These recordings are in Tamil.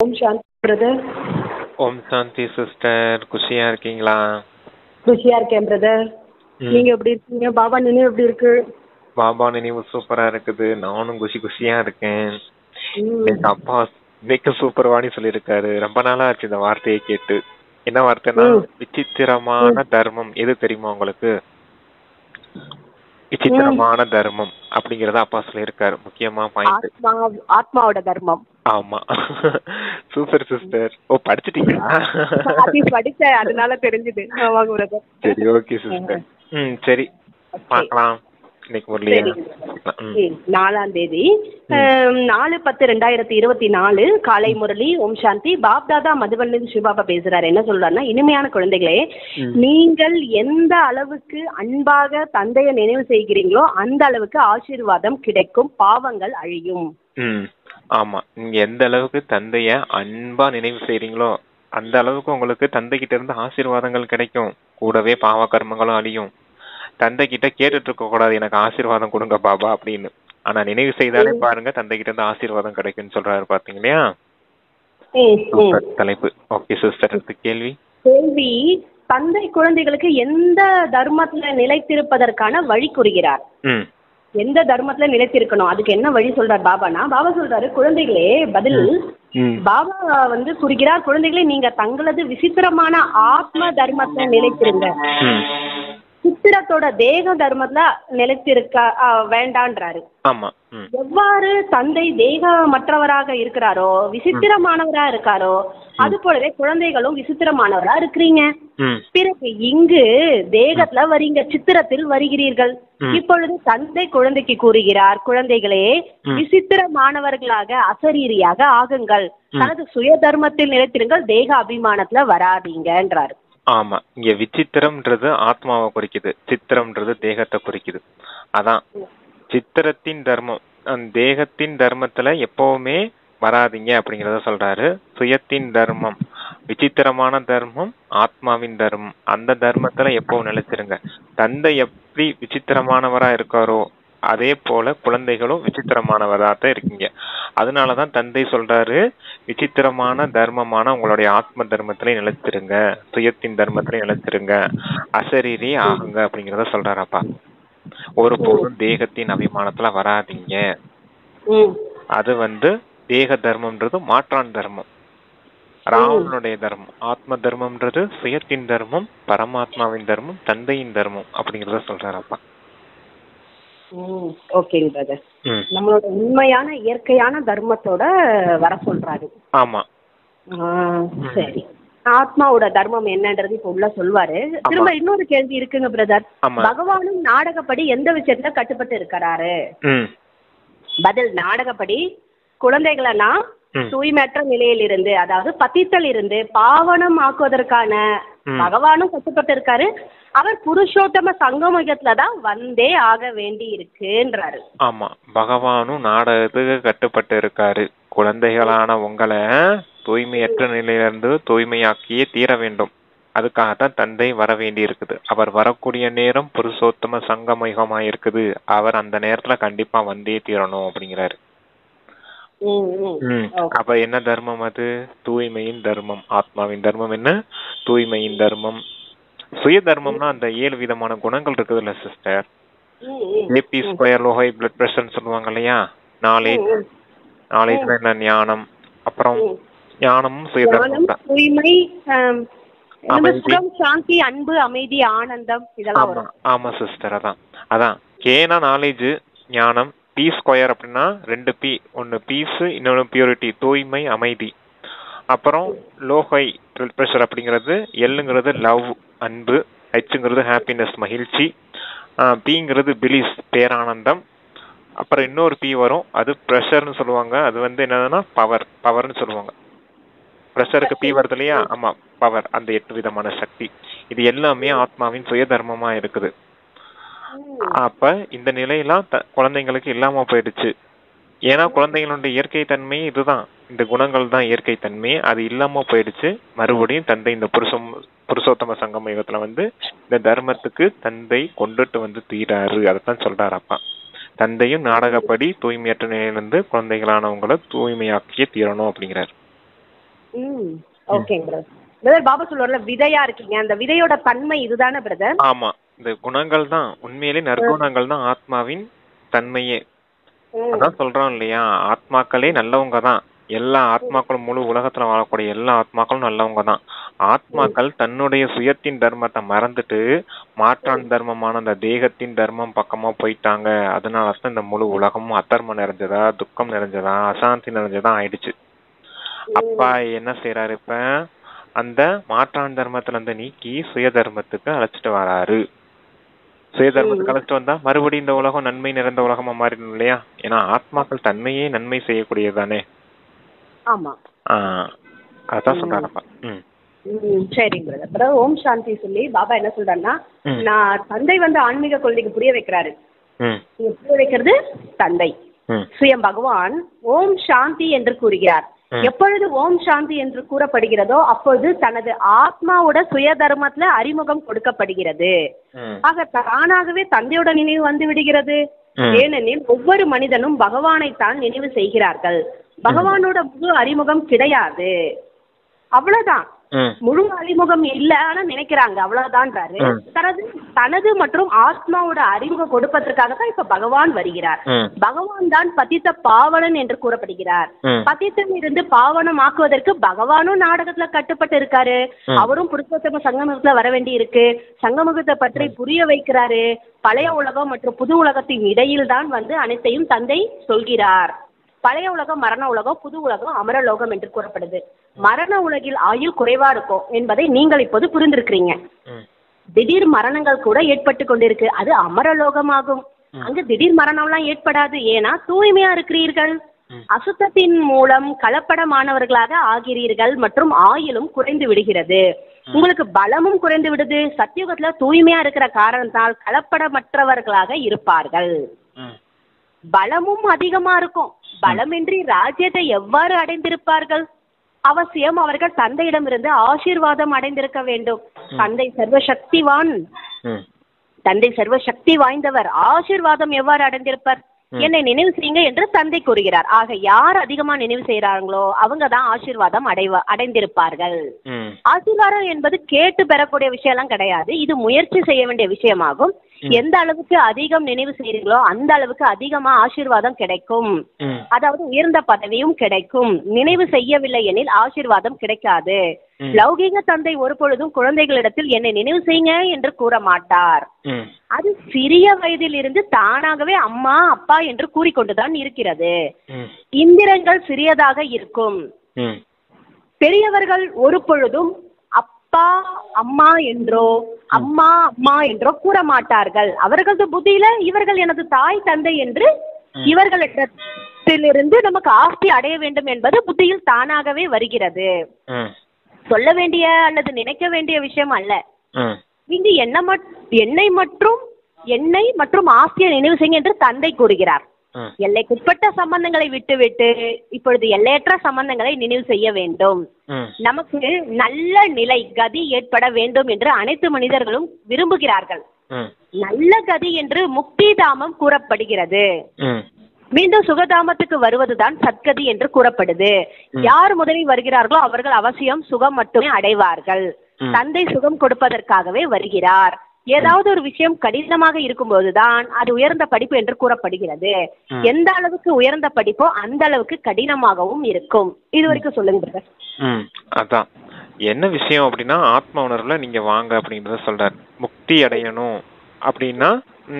ஓம் சாந்தி பிரதர். ஓம் சாந்தி சிஸ்டர், குஷியா இருக்கீங்களா? குஷியா இருக்கேன் பிரதர். நீங்க எப்படி இருக்கீங்க? பாபா நினைவு எப்படி இருக்கு? பாபா நினைவு சூப்பரா இருக்குது. நானும் குஷியா இருக்கேன். இன்னைக்கு அப்பா இன்னைக்கு சூப்பர் வாணி சொல்லியிருக்காரு. ரொம்ப நாளா ஆச்சு இந்த வார்த்தையை கேட்டு. என்ன வார்த்தைன்னா விசித்திரமான தர்மம். எது தெரியுமா உங்களுக்கு? விசித்திரமான தர்மம் அப்படிங்கறத அப்பா சொல்லியிருக்காரு. முக்கியமா பாயிண்ட் ஆத்மாவோட தர்மம். ஆமா. Super sister. ஓ, படிச்சிட்டீங்களா? படிச்சேன், அதனால தெரிஞ்சது. சரி, ஓகே சிஸ்டர். சரி, பார்க்கலாம். இன்னைக்கு முரளியா 4ஆம் தேதி 4/10/2024 காலை முரளி. ஓம் சாந்தி. பாப்தாதா மதுவல்லி சிவபாபா பேசுறாரு. என்ன சொல்றாருன்னா, இனிமையான குழந்தைகளே, நீங்கள் எந்த அளவுக்கு அன்பாக தந்தையை நினைவு செய்கிறீங்களோ அந்த அளவுக்கு ஆசீர்வாதம் கிடைக்கும், பாவங்கள் அழியும். ஆமா, நீங்க எந்த அளவுக்கு தந்தைய அன்பா நினைவு செய்றீங்களோ அந்த அளவுக்கு உங்களுக்கு தந்தை கிட்ட இருந்து ஆசீர்வாதங்கள் கிடைக்கும். கூடவே பாவ கர்மங்களும் அழியும். தந்தை கிட்ட கேட்டுட்டு இருக்க கூடாது, எனக்கு ஆசீர்வாதம் கொடுங்க பாபா அப்படின்னு. ஆனா நினைவு செய்தாலே பாருங்க, தந்தை கிட்ட இருந்து ஆசீர்வாதம் கிடைக்கும்னு சொல்றாரு. பாத்தீங்க இல்லையா? தலைப்பு. ஓகே சிஸ்டர், கேள்வி தந்தை குழந்தைகளுக்கு எந்த தர்மத்துல நிலைத்திருப்பதற்கான வழி கூறுகிறார். எந்த தர்மத்துல நிலைத்திருக்கணும், அதுக்கு என்ன வழி சொல்றாரு பாபானா? பாபா சொல்றாரு, குழந்தைகளே, பதில் பாபா கூறுகிறார், குழந்தைகளே, நீங்க தங்களது விசித்திரமான ஆத்ம தர்மத்தை நிலைத்திருங்க. சித்திரத்தோட தேக தர்மத்துல நிலைத்திருக்க வேண்டான்றாரு. எவ்வாறு தந்தை தேகமற்றவராக இருக்கிறாரோ, விசித்திரமானவரா இருக்காரோ, அது போலவே குழந்தைகளும் விசித்திரமானவரா இருக்கிறீங்க. பிறகு இங்கு தேகத்துல வரீங்க, சித்திரத்தில் வருகிறீர்கள். இப்பொழுது தந்தை குழந்தைக்கு கூறுகிறார், குழந்தைகளே, விசித்திரமானவர்களாக அசரீரியாக ஆகுங்கள். தனது சுய தர்மத்தில் நிலைத்திருங்கள், தேக அபிமானத்துல வராதீங்கன்றாரு. ஆமா, இங்க விசித்திரம்ன்றது ஆத்மாவை குறிக்குது, சித்திரம்ன்றது தேகத்தை குறிக்குது. அதான் சித்திரத்தின் தர்மம், தேகத்தின் தர்மத்துல எப்பவுமே வராதிங்க அப்படிங்கறத சொல்றாரு. சுயத்தின் தர்மம், விசித்திரமான தர்மம், ஆத்மாவின் தர்மம், அந்த தர்மத்துல எப்பவும் நிலைச்சிருங்க. தந்தை எப்படி விசித்திரமானவரா இருக்காரோ அதே போல குழந்தைகளும் விசித்திரமானவராதான் இருக்கீங்க. அதனாலதான் தந்தை சொல்றாரு, விசித்திரமான தர்மமான உங்களுடைய ஆத்ம தர்மத்திலே நிலைச்சிருங்க, சுயத்தின் தர்மத்திலே நிலைச்சிருங்க, அசரீரி ஆகுங்க அப்படிங்கறத சொல்றாரப்பா. ஒரு போதும் தேகத்தின் அபிமானத்துல வராதிங்க. அது தேக தர்மம்ன்றது மாற்றான் தர்மம், ராவனுடைய தர்மம். ஆத்ம தர்மம்ன்றது சுயத்தின் தர்மம், பரமாத்மாவின் தர்மம், தந்தையின் தர்மம் அப்படிங்கறத சொல்றாரப்பா. ஓகேங்க பிரதர். நம்மளோட உண்மையான இயற்கையான தர்மத்தோட வர சொல்றாரு. ஆமா, சரி. ஆத்மாவோட தர்மம் என்னன்றது இப்ப உள்ள சொல்வாரு. திரும்ப இன்னொரு கேள்வி இருக்குங்க பிரதர். பகவானும் நாடகப்படி எந்த விஷயத்துல கட்டுப்பட்டு இருக்கிறாரு? பதில், நாடகப்படி குழந்தைகளா தூய்மையற்ற நிலையில் இருந்து, அதாவது பத்தித்தல் இருந்து பாவனம் ஆக்குவதற்கான பகவானும் கட்டுப்பட்டு இருக்காரு. அவர் புருஷோத்தம சங்கமயுகத்துலதான் வந்தே ஆக வேண்டி இருக்குன்றாரு. ஆமா, பகவானும் நாடகத்துக்கு கட்டுப்பட்டு இருக்காரு. குழந்தைகளான உங்களை தூய்மையற்ற நிலையிலிருந்து தூய்மையாக்கியே தீர வேண்டும். அதுக்காகத்தான் தந்தை வர வேண்டி இருக்குது. அவர் வரக்கூடிய நேரம் புருஷோத்தம சங்கமயுகமா இருக்குது. அவர் அந்த நேரத்துல கண்டிப்பா வந்தே தீரணும் அப்படிங்கிறாரு. அப்ப என்ன தர்மம் அது? தூய்மையின் தர்மம். ஆத்மாவின் தர்மம் என்ன? தூய்மையின் தர்மம். சுய தர்மம்னா அந்த 7 விதமான குணங்கள் இருக்குது இல்ல sister? AP², low high blood pressure சொல்லுவாங்க இல்லையா? நாலேஜ் என்ன? ஞானம். அப்புறம் ஞானமும் சுய தர்மம் தான். தூய்மை, சாந்தி, அன்பு, அமைதி, ஆனந்தம், இதெல்லாம் வரும். ஆமா சிஸ்டர், அதான் கேனா நாலேஜ், ஞானம். P² அப்படின்னா 2 P, ஒன்னு பீஸ், இன்னொன்னு பியூரிட்டி, தூய்மை, அமைதி. அப்புறம் லோ ஹை பிளட் பிரஷர் அப்படிங்கிறது, Lங்கிறது லவ், அன்பு, Hங்கிறது ஹாப்பினஸ், மகிழ்ச்சி, Pங்கிறது பிலிஸ், பேரானந்தம். அப்புறம் இன்னொரு P வரும், அது ப்ரெஷர்னு சொல்லுவாங்க. அது என்னதுன்னா பவர்னு சொல்லுவாங்க. ப்ரெஷருக்கு P வருது இல்லையா? ஆமா, பவர். அந்த 8 விதமான சக்தி, இது எல்லாமே ஆத்மாவின் சுய தர்மமா இருக்குது. அப்ப இந்த நிலையெல்லாம் குழந்தைங்களுக்கு இல்லாம போயிடுச்சு. ஏன்னா குழந்தைங்களுடைய இயற்கை தன்மை இதுதான், இந்த குணங்கள் தான் இயற்கை தன்மை. அது இல்லாம போயிடுச்சு. மறுபடியும் தந்தை இந்த புருஷோத்தம சங்கம யுகத்துல இந்த தர்மத்துக்கு தந்தை கொண்டுட்டு தீராரு. அதைத்தான் சொல்றாரப்பா. தந்தையும் நாடகப்படி தூய்மையற்ற நிலையிலிருந்து குழந்தைகளானவங்களை தூய்மையாக்கியே தீரணும் அப்படிங்கிறார். ஓகேங்க பிரதர். பாபா சொல்லுவார்ல விதையா இருக்கீங்க, அந்த விதையோட தன்மை இதுதானே பிரதர்? ஆமா, இந்த குணங்கள் தான் உண்மையிலே நற்குணங்கள் தான் ஆத்மாவின் தன்மையே. அதான் சொல்றோம் இல்லையா, ஆத்மாக்களே நல்லவங்க தான். எல்லா ஆத்மாக்களும் முழு உலகத்துல வாழக்கூடிய எல்லா ஆத்மாக்களும் நல்லவங்க தான். ஆத்மாக்கள் தன்னுடைய சுயத்தின் தர்மத்தை மறந்துட்டு மாற்றான் தர்மமான அந்த தேகத்தின் தர்மம் பக்கமா போயிட்டாங்க. அதனாலதான் இந்த முழு உலகமும் அதர்மம் நிறைஞ்சதா, துக்கம் நிறைஞ்சதா, அசாந்தி நிறைஞ்சதா ஆயிடுச்சு. அப்பா என்ன செய்யறாரு, இப்ப அந்த மாற்றான் தர்மத்துல இருந்து நீக்கி சுய தர்மத்துக்கு அழைச்சிட்டு வராரு. சுயதர்மத்துக்கு அழைச்சிட்டு வந்தா மறுபடியும் இந்த உலகம் நன்மை நிறைந்த உலகமா மாறிடும் இல்லையா? ஏன்னா ஆத்மாக்கள் தன்மையே நன்மை செய்யக்கூடியதானே. ஆமா, அதான் சொல்றாருப்பா. சரிங்க பிரதர். அப்புறம் ஓம் சாந்தி சொல்லி பாபா என்ன சொல்றாருன்னா, நான் தந்தை வந்து ஆன்மீக கொள்கைக்கு புரிய வைக்கிறாரு. புரிய வைக்கிறது தந்தை சுயம் பகவான் ஓம் சாந்தி என்று கூறுகிறார். எப்பொழுது ஓம் சாந்தி என்று கூறப்படுகிறதோ அப்பொழுது தனது ஆத்மாவோட சுய தர்மத்துல அறிமுகம் கொடுக்கப்படுகிறது. ஆக தானாகவே தந்தையோட நினைவு வந்து விடுகிறது. ஏனெனில் ஒவ்வொரு மனிதனும் பகவானை தான் நினைவு செய்கிறார்கள். பகவானோட முழு அறிமுகம் கிடையாது, அவ்வளவுதான். முழு அறிமுகம் இல்ல, ஆனா நினைக்கிறாங்க, அவ்வளவுதான்றாரு. தனது மற்றும் ஆத்மாவோட அறிமுகம் கொடுப்பதற்காக தான் இப்ப பகவான் வருகிறார். பகவான் தான் பதித்த பாவனன் என்று கூறப்படுகிறார். பதித்தம் இருந்து பாவனம் ஆக்குவதற்கு பகவானும் நாடகத்துல கட்டுப்பட்டு இருக்காரு. அவரும் புருஷோத்தம சங்கமுகத்துல வர வேண்டி இருக்கு. சங்கமுகத்தை பற்றி புரிய வைக்கிறாரு. பழைய உலகம் மற்றும் புது உலகத்தின் இடையில் தான் வந்து அனைத்தையும் தந்தை சொல்கிறார். பழைய உலகம் மரண உலகம், புது உலகம் அமரலோகம் என்று கூறப்படுது. மரண உலகில் ஆயுள் குறைவா இருக்கும் என்பதை நீங்கள் இப்போது புரிந்திருக்கிறீங்க. திடீர் மரணங்கள் கூட ஏற்பட்டு கொண்டிருக்கு, அது அமரலோகமாகும். அங்கு திடீர் மரணம் எல்லாம் ஏற்படாது. ஏன்னா தூய்மையா இருக்கிறீர்கள். அசுத்தத்தின் மூலம் கலப்படமானவர்களாக ஆகிறீர்கள் மற்றும் ஆயுளும் குறைந்து விடுகிறது. உங்களுக்கு பலமும் குறைந்து விடுது. சத்தியுகத்துல தூய்மையா இருக்கிற காரணத்தால் கலப்படமற்றவர்களாக இருப்பார்கள். பலமும் அதிகமா இருக்கும். பலமின்றி ராஜ்யத்தை எவ்வாறு அடைந்திருப்பார்கள்? அவசியம் அவர்கள் தந்தையிடமிருந்து ஆசீர்வாதம் அடைந்திருக்க வேண்டும். தந்தை சர்வசக்திவான், தந்தை சர்வசக்தி வாய்ந்தவர். ஆசீர்வாதம் எவ்வாறு அடைந்திருப்பார்? என்னை நினைவு செய்யுங்க என்று தந்தை கூறுகிறார். ஆக யார் அதிகமா நினைவு செய்யறாங்களோ அவங்க தான் ஆசீர்வாதம் அடைந்திருப்பார்கள். ஆசீர்வாதம் என்பது கேட்டு பெறக்கூடிய விஷயம் எல்லாம் கிடையாது. இது முயற்சி செய்ய வேண்டிய விஷயமாகும். எந்த அளவுக்கு அதிகம் நினைவு செய்யறீங்களோ அந்த அளவுக்கு அதிகமா ஆசீர்வாதம் கிடைக்கும். அதாவது உயர்ந்த பதவியும் கிடைக்கும். நினைவு செய்யவில்லை எனில் ஆசீர்வாதம் கிடைக்காது. லௌகீக தந்தை ஒரு பொழுதும் குழந்தைகளிடத்தில் என்னை நினைவு செய்யுங்க என்று கூற மாட்டார். அது சிறிய வயதில் இருந்து தானாகவே அம்மா அப்பா என்று கூறிக்கொண்டுதான் இருக்கிறது. இந்திரங்கள் சிறியதாக இருக்கும். பெரியவர்கள் ஒரு பொழுதும் அப்பா அம்மா என்றோ அம்மா அம்மா என்றோ கூற மாட்டார்கள். அவர்களது புத்தியில இவர்கள் எனது தாய் தந்தை என்று இவர்களிடத்திலிருந்து நமக்கு ஆஸ்தி அடைய வேண்டும் என்பது புத்தியில் தானாகவே வருகிறது. சொல்ல வேண்டிய அல்லது நினைக்க வேண்டிய விஷயம் அல்ல. இங்கு என்னை மற்றும் ஆஸ்தியை நினைவு செய்ய என்று தந்தை கூறுகிறார். எல்லைக்குட்பட்ட சம்பந்தங்களை விட்டுவிட்டு இப்பொழுது எல்லையற்ற சம்பந்தங்களை நினைவு செய்ய வேண்டும். நமக்கு நல்ல நிலை கதி ஏற்பட வேண்டும் என்று அனைத்து மனிதர்களும் விரும்புகிறார்கள். நல்ல கதி என்று முக்தி தாமம் கூறப்படுகிறது. மீண்டும் சுகதாமத்துக்கு வருவதுதான் சத்கதி என்று கூறப்படுது. யார் முதலில் வருகிறார்களோ அவர்கள் அவசியம் சுகம் மட்டுமே அடைவார்கள். தந்தை சுகம் கொடுப்பதற்காகவே வருகிறார். ஏதாவது ஒரு விஷயம் கடினமாக இருக்கும்போதுதான் அது உயர்ந்த படிப்பு என்று கூறப்படுகிறது. எந்த அளவுக்கு உயர்ந்த படிப்போ அந்த அளவுக்கு கடினமாகவும் இருக்கும். இது வரைக்கும் சொல்லுங்க. அதான் என்ன விஷயம் அப்படின்னா, ஆத்ம உணர்வுல நீங்க வாங்க அப்படின்றத சொல்றாரு. முக்தி அடையணும் அப்படின்னா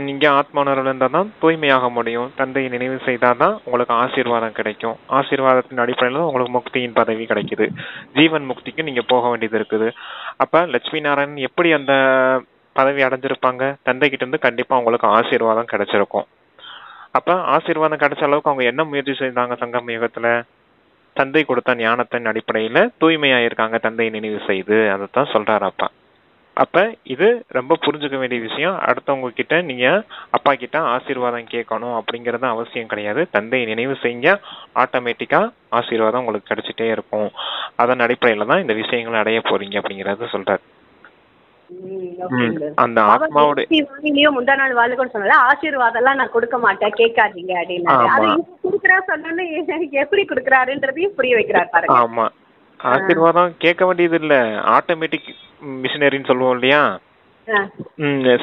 நீங்க ஆத்ம உணர்வுல இருந்தா தான் தூய்மையாக முடியும். தந்தையை நினைவு செய்தாதான் உங்களுக்கு ஆசீர்வாதம் கிடைக்கும். ஆசீர்வாதத்தின் அடிப்படையில தான் உங்களுக்கு முக்தியின் பதவி கிடைக்குது. ஜீவன் முக்திக்கு நீங்க போக வேண்டியது இருக்குது. அப்ப லட்சுமி நாராயணன் எப்படி அந்த பதவி அடைஞ்சிருப்பாங்க? தந்தை கிட்ட இருந்து கண்டிப்பா அவங்களுக்கு ஆசீர்வாதம் கிடைச்சிருக்கும். அப்ப ஆசீர்வாதம் கிடைச்ச அளவுக்கு அவங்க என்ன முயற்சி செய்தாங்க? சங்கம் யுகத்துல தந்தை கொடுத்த ஞானத்தின் அடிப்படையில தூய்மையாயிருக்காங்க தந்தையை நினைவு செய்து. அதைத்தான் சொல்றாரு அப்பா. அப்ப இது ரொம்ப புரிஞ்சுக்க வேண்டிய விஷயம். அடுத்தவங்க கிட்ட நீங்க அப்பா கிட்ட ஆசீர்வாதம் கேட்கணும் அப்படிங்கறது அவசியம் கிடையாது. தந்தையை நினைவு செய்ய ஆட்டோமேட்டிக்கா ஆசீர்வாதம் உங்களுக்கு கிடைச்சிட்டே இருக்கும். அதன் அடிப்படையில தான் இந்த விஷயங்களை அடைய போறீங்க அப்படிங்கறத சொல்றாரு. அந்த ஆத்மாவோட முந்தா நாள் வாழ்க்கை சொன்னால ஆசீர்வாதம் எல்லாம் நான் கொடுக்க மாட்டேன், கேட்காதீங்க அப்படின்னு. அது குடுக்கறா சொன்னோன்னு எப்படி குடுக்கறாருன்றதையும் புரிய வைக்கிறார் பாருங்க. ஆமா, ஆசீர்வாதம் கேட்க வேண்டியது இல்ல, ஆட்டோமேட்டிக் மிஷினரின்னு சொல்லுவோம் இல்லையா.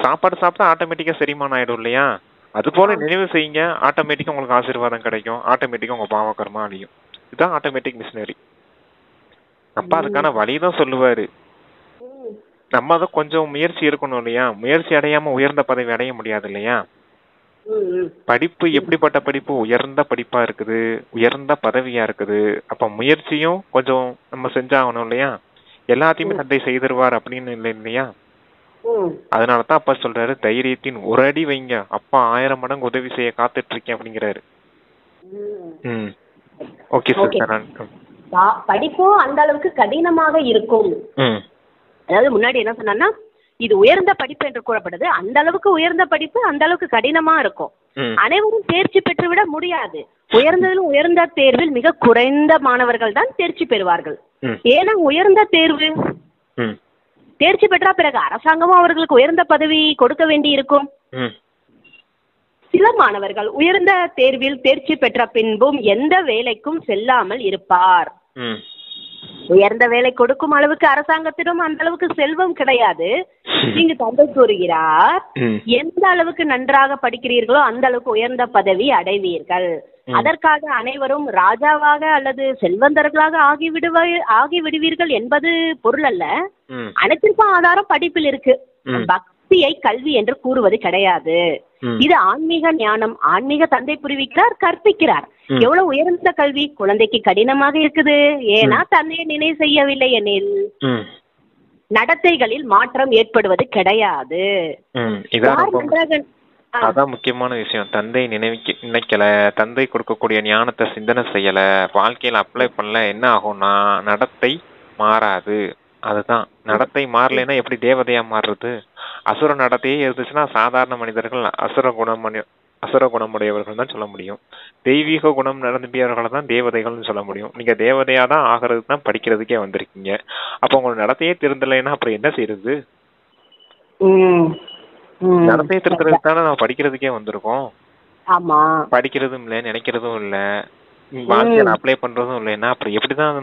சாப்பாடு சாப்பிட்டா ஆட்டோமேட்டிக்கா செரிமானம் ஆயிடும் இல்லையா. அது போல நினைவு செய்யுங்க, ஆட்டோமேட்டிக்கா உங்களுக்கு ஆசீர்வாதம் கிடைக்கும், ஆட்டோமேட்டிக்கா உங்க பாவ கர்மா அழியும். இதுதான் ஆட்டோமேட்டிக் மிஷினரி. அப்பா அதுக்கான வழிதான் சொல்லுவாரு. நம்ம தான் கொஞ்சம் முயற்சி இருக்கணும் இல்லையா. முயற்சி அடையாம உயர்ந்த பதவி அடைய முடியாது இல்லையா. படிப்பு எப்படிப்பட்ட படிப்பு, உயர்ந்த படிப்பா இருக்குது, உயர்ந்த பதவியா இருக்குது. அப்ப முயற்சியும் கொஞ்சம் நம்ம செஞ்சாகணும் இல்லையா. எல்லாத்தையுமே தந்தை செய்திருவார் அப்படின்னு இல்லை இல்லையா. அதனாலதான் அப்பா சொல்றாரு, தைரியத்தின் ஒரு அடி வைங்க, அப்பா 1000 மடங்கு உதவி செய்ய காத்துட்டு இருக்கேன் அப்படிங்கிறாரு. Okay sir. படிப்பும் அந்த அளவுக்கு கடினமாக இருக்கும். அதாவது முன்னாடி என்ன சொன்னா, இது உயர்ந்த படிப்பு என்று கூறப்படுது. அந்த அளவுக்கு உயர்ந்த படிப்பு அந்த அளவுக்கு கடினமா இருக்கும். அனைவரும் தேர்ச்சி பெற்றுவிட முடியாது. உயர்ந்ததிலும் உயர்ந்த தேர்வில் மிக குறைந்த மாணவர்கள் தான் தேர்ச்சி பெறுவார்கள். ஏன்னா உயர்ந்த தேர்வு தேர்ச்சி பெற்றா பிறகு அரசாங்கமும் அவர்களுக்கு உயர்ந்த பதவி கொடுக்க வேண்டி இருக்கும். சில மாணவர்கள் உயர்ந்த தேர்வில் தேர்ச்சி பெற்ற பின்பும் எந்த வேலைக்கும் செல்லாமல் இருப்பார். உயர்ந்த வேலை கொடுக்கும் அளவுக்கு அரசாங்கத்திடம் அந்த அளவுக்கு செல்வம் கிடையாது. இங்கு தந்தை கூறுகிறார், எந்த அளவுக்கு நன்றாக படிக்கிறீர்களோ அந்த அளவுக்கு உயர்ந்த பதவி அடைவீர்கள். அதற்காக அனைவரும் ராஜாவாக அல்லது செல்வந்தர்களாக ஆகிவிடுவீர்கள் என்பது பொருள் அல்ல. அனைத்திற்கும் ஆதாரம் படிப்பில் இருக்கு. பக்தியை கல்வி என்று கூறுவது கிடையாது. இது ஆன்மீக ஞானம். ஆன்மீக தந்தை புரிவிக்கிறார், கற்பிக்கிறார். எவ்வளவு உயர்ந்த கல்வி குழந்தைக்கு கடினமாக இருக்குது. ஏன்னா தந்தையை நினைவு செய்யவில்லை எனில் நடத்தைகளில் மாற்றம் ஏற்படுவது கிடையாது. அதான் முக்கியமான விஷயம். தந்தை நினைக்கல, தந்தை கொடுக்கக்கூடிய ஞானத்தை சிந்தனை செய்யல, வாழ்க்கையில அப்ளை பண்ணல, என்ன ஆகும்னா நடத்தை மாறாது. அதுதான், நடத்தை மாறலைன்னா எப்படி தேவதையா மாறுறது. அசுர நடத்தையே இருந்துச்சுன்னா சாதாரண மனிதர்கள் அசுர குணமுடையவர்கள் தான் சொல்ல முடியும். தெய்வீக குணம் நடந்துபியவர்களை தான் தேவதைகள்னு சொல்ல முடியும். நீங்க தேவதையா தான் ஆகிறதுக்கு தான் படிக்கிறதுக்கே வந்திருக்கீங்க. அப்ப உங்களோட நடத்தையே திருந்தலைன்னா அப்புறம் என்ன செய்யறது. நடத்தையை திருத்துறதுக்கு தானே நம்ம படிக்கிறதுக்கே வந்திருக்கோம். படிக்கிறதும் இல்லை, நினைக்கிறதும் இல்லை, வாழ்க்கையில அப்ளை பண்றதும் இல்லைன்னா அப்புறம் எப்படிதான்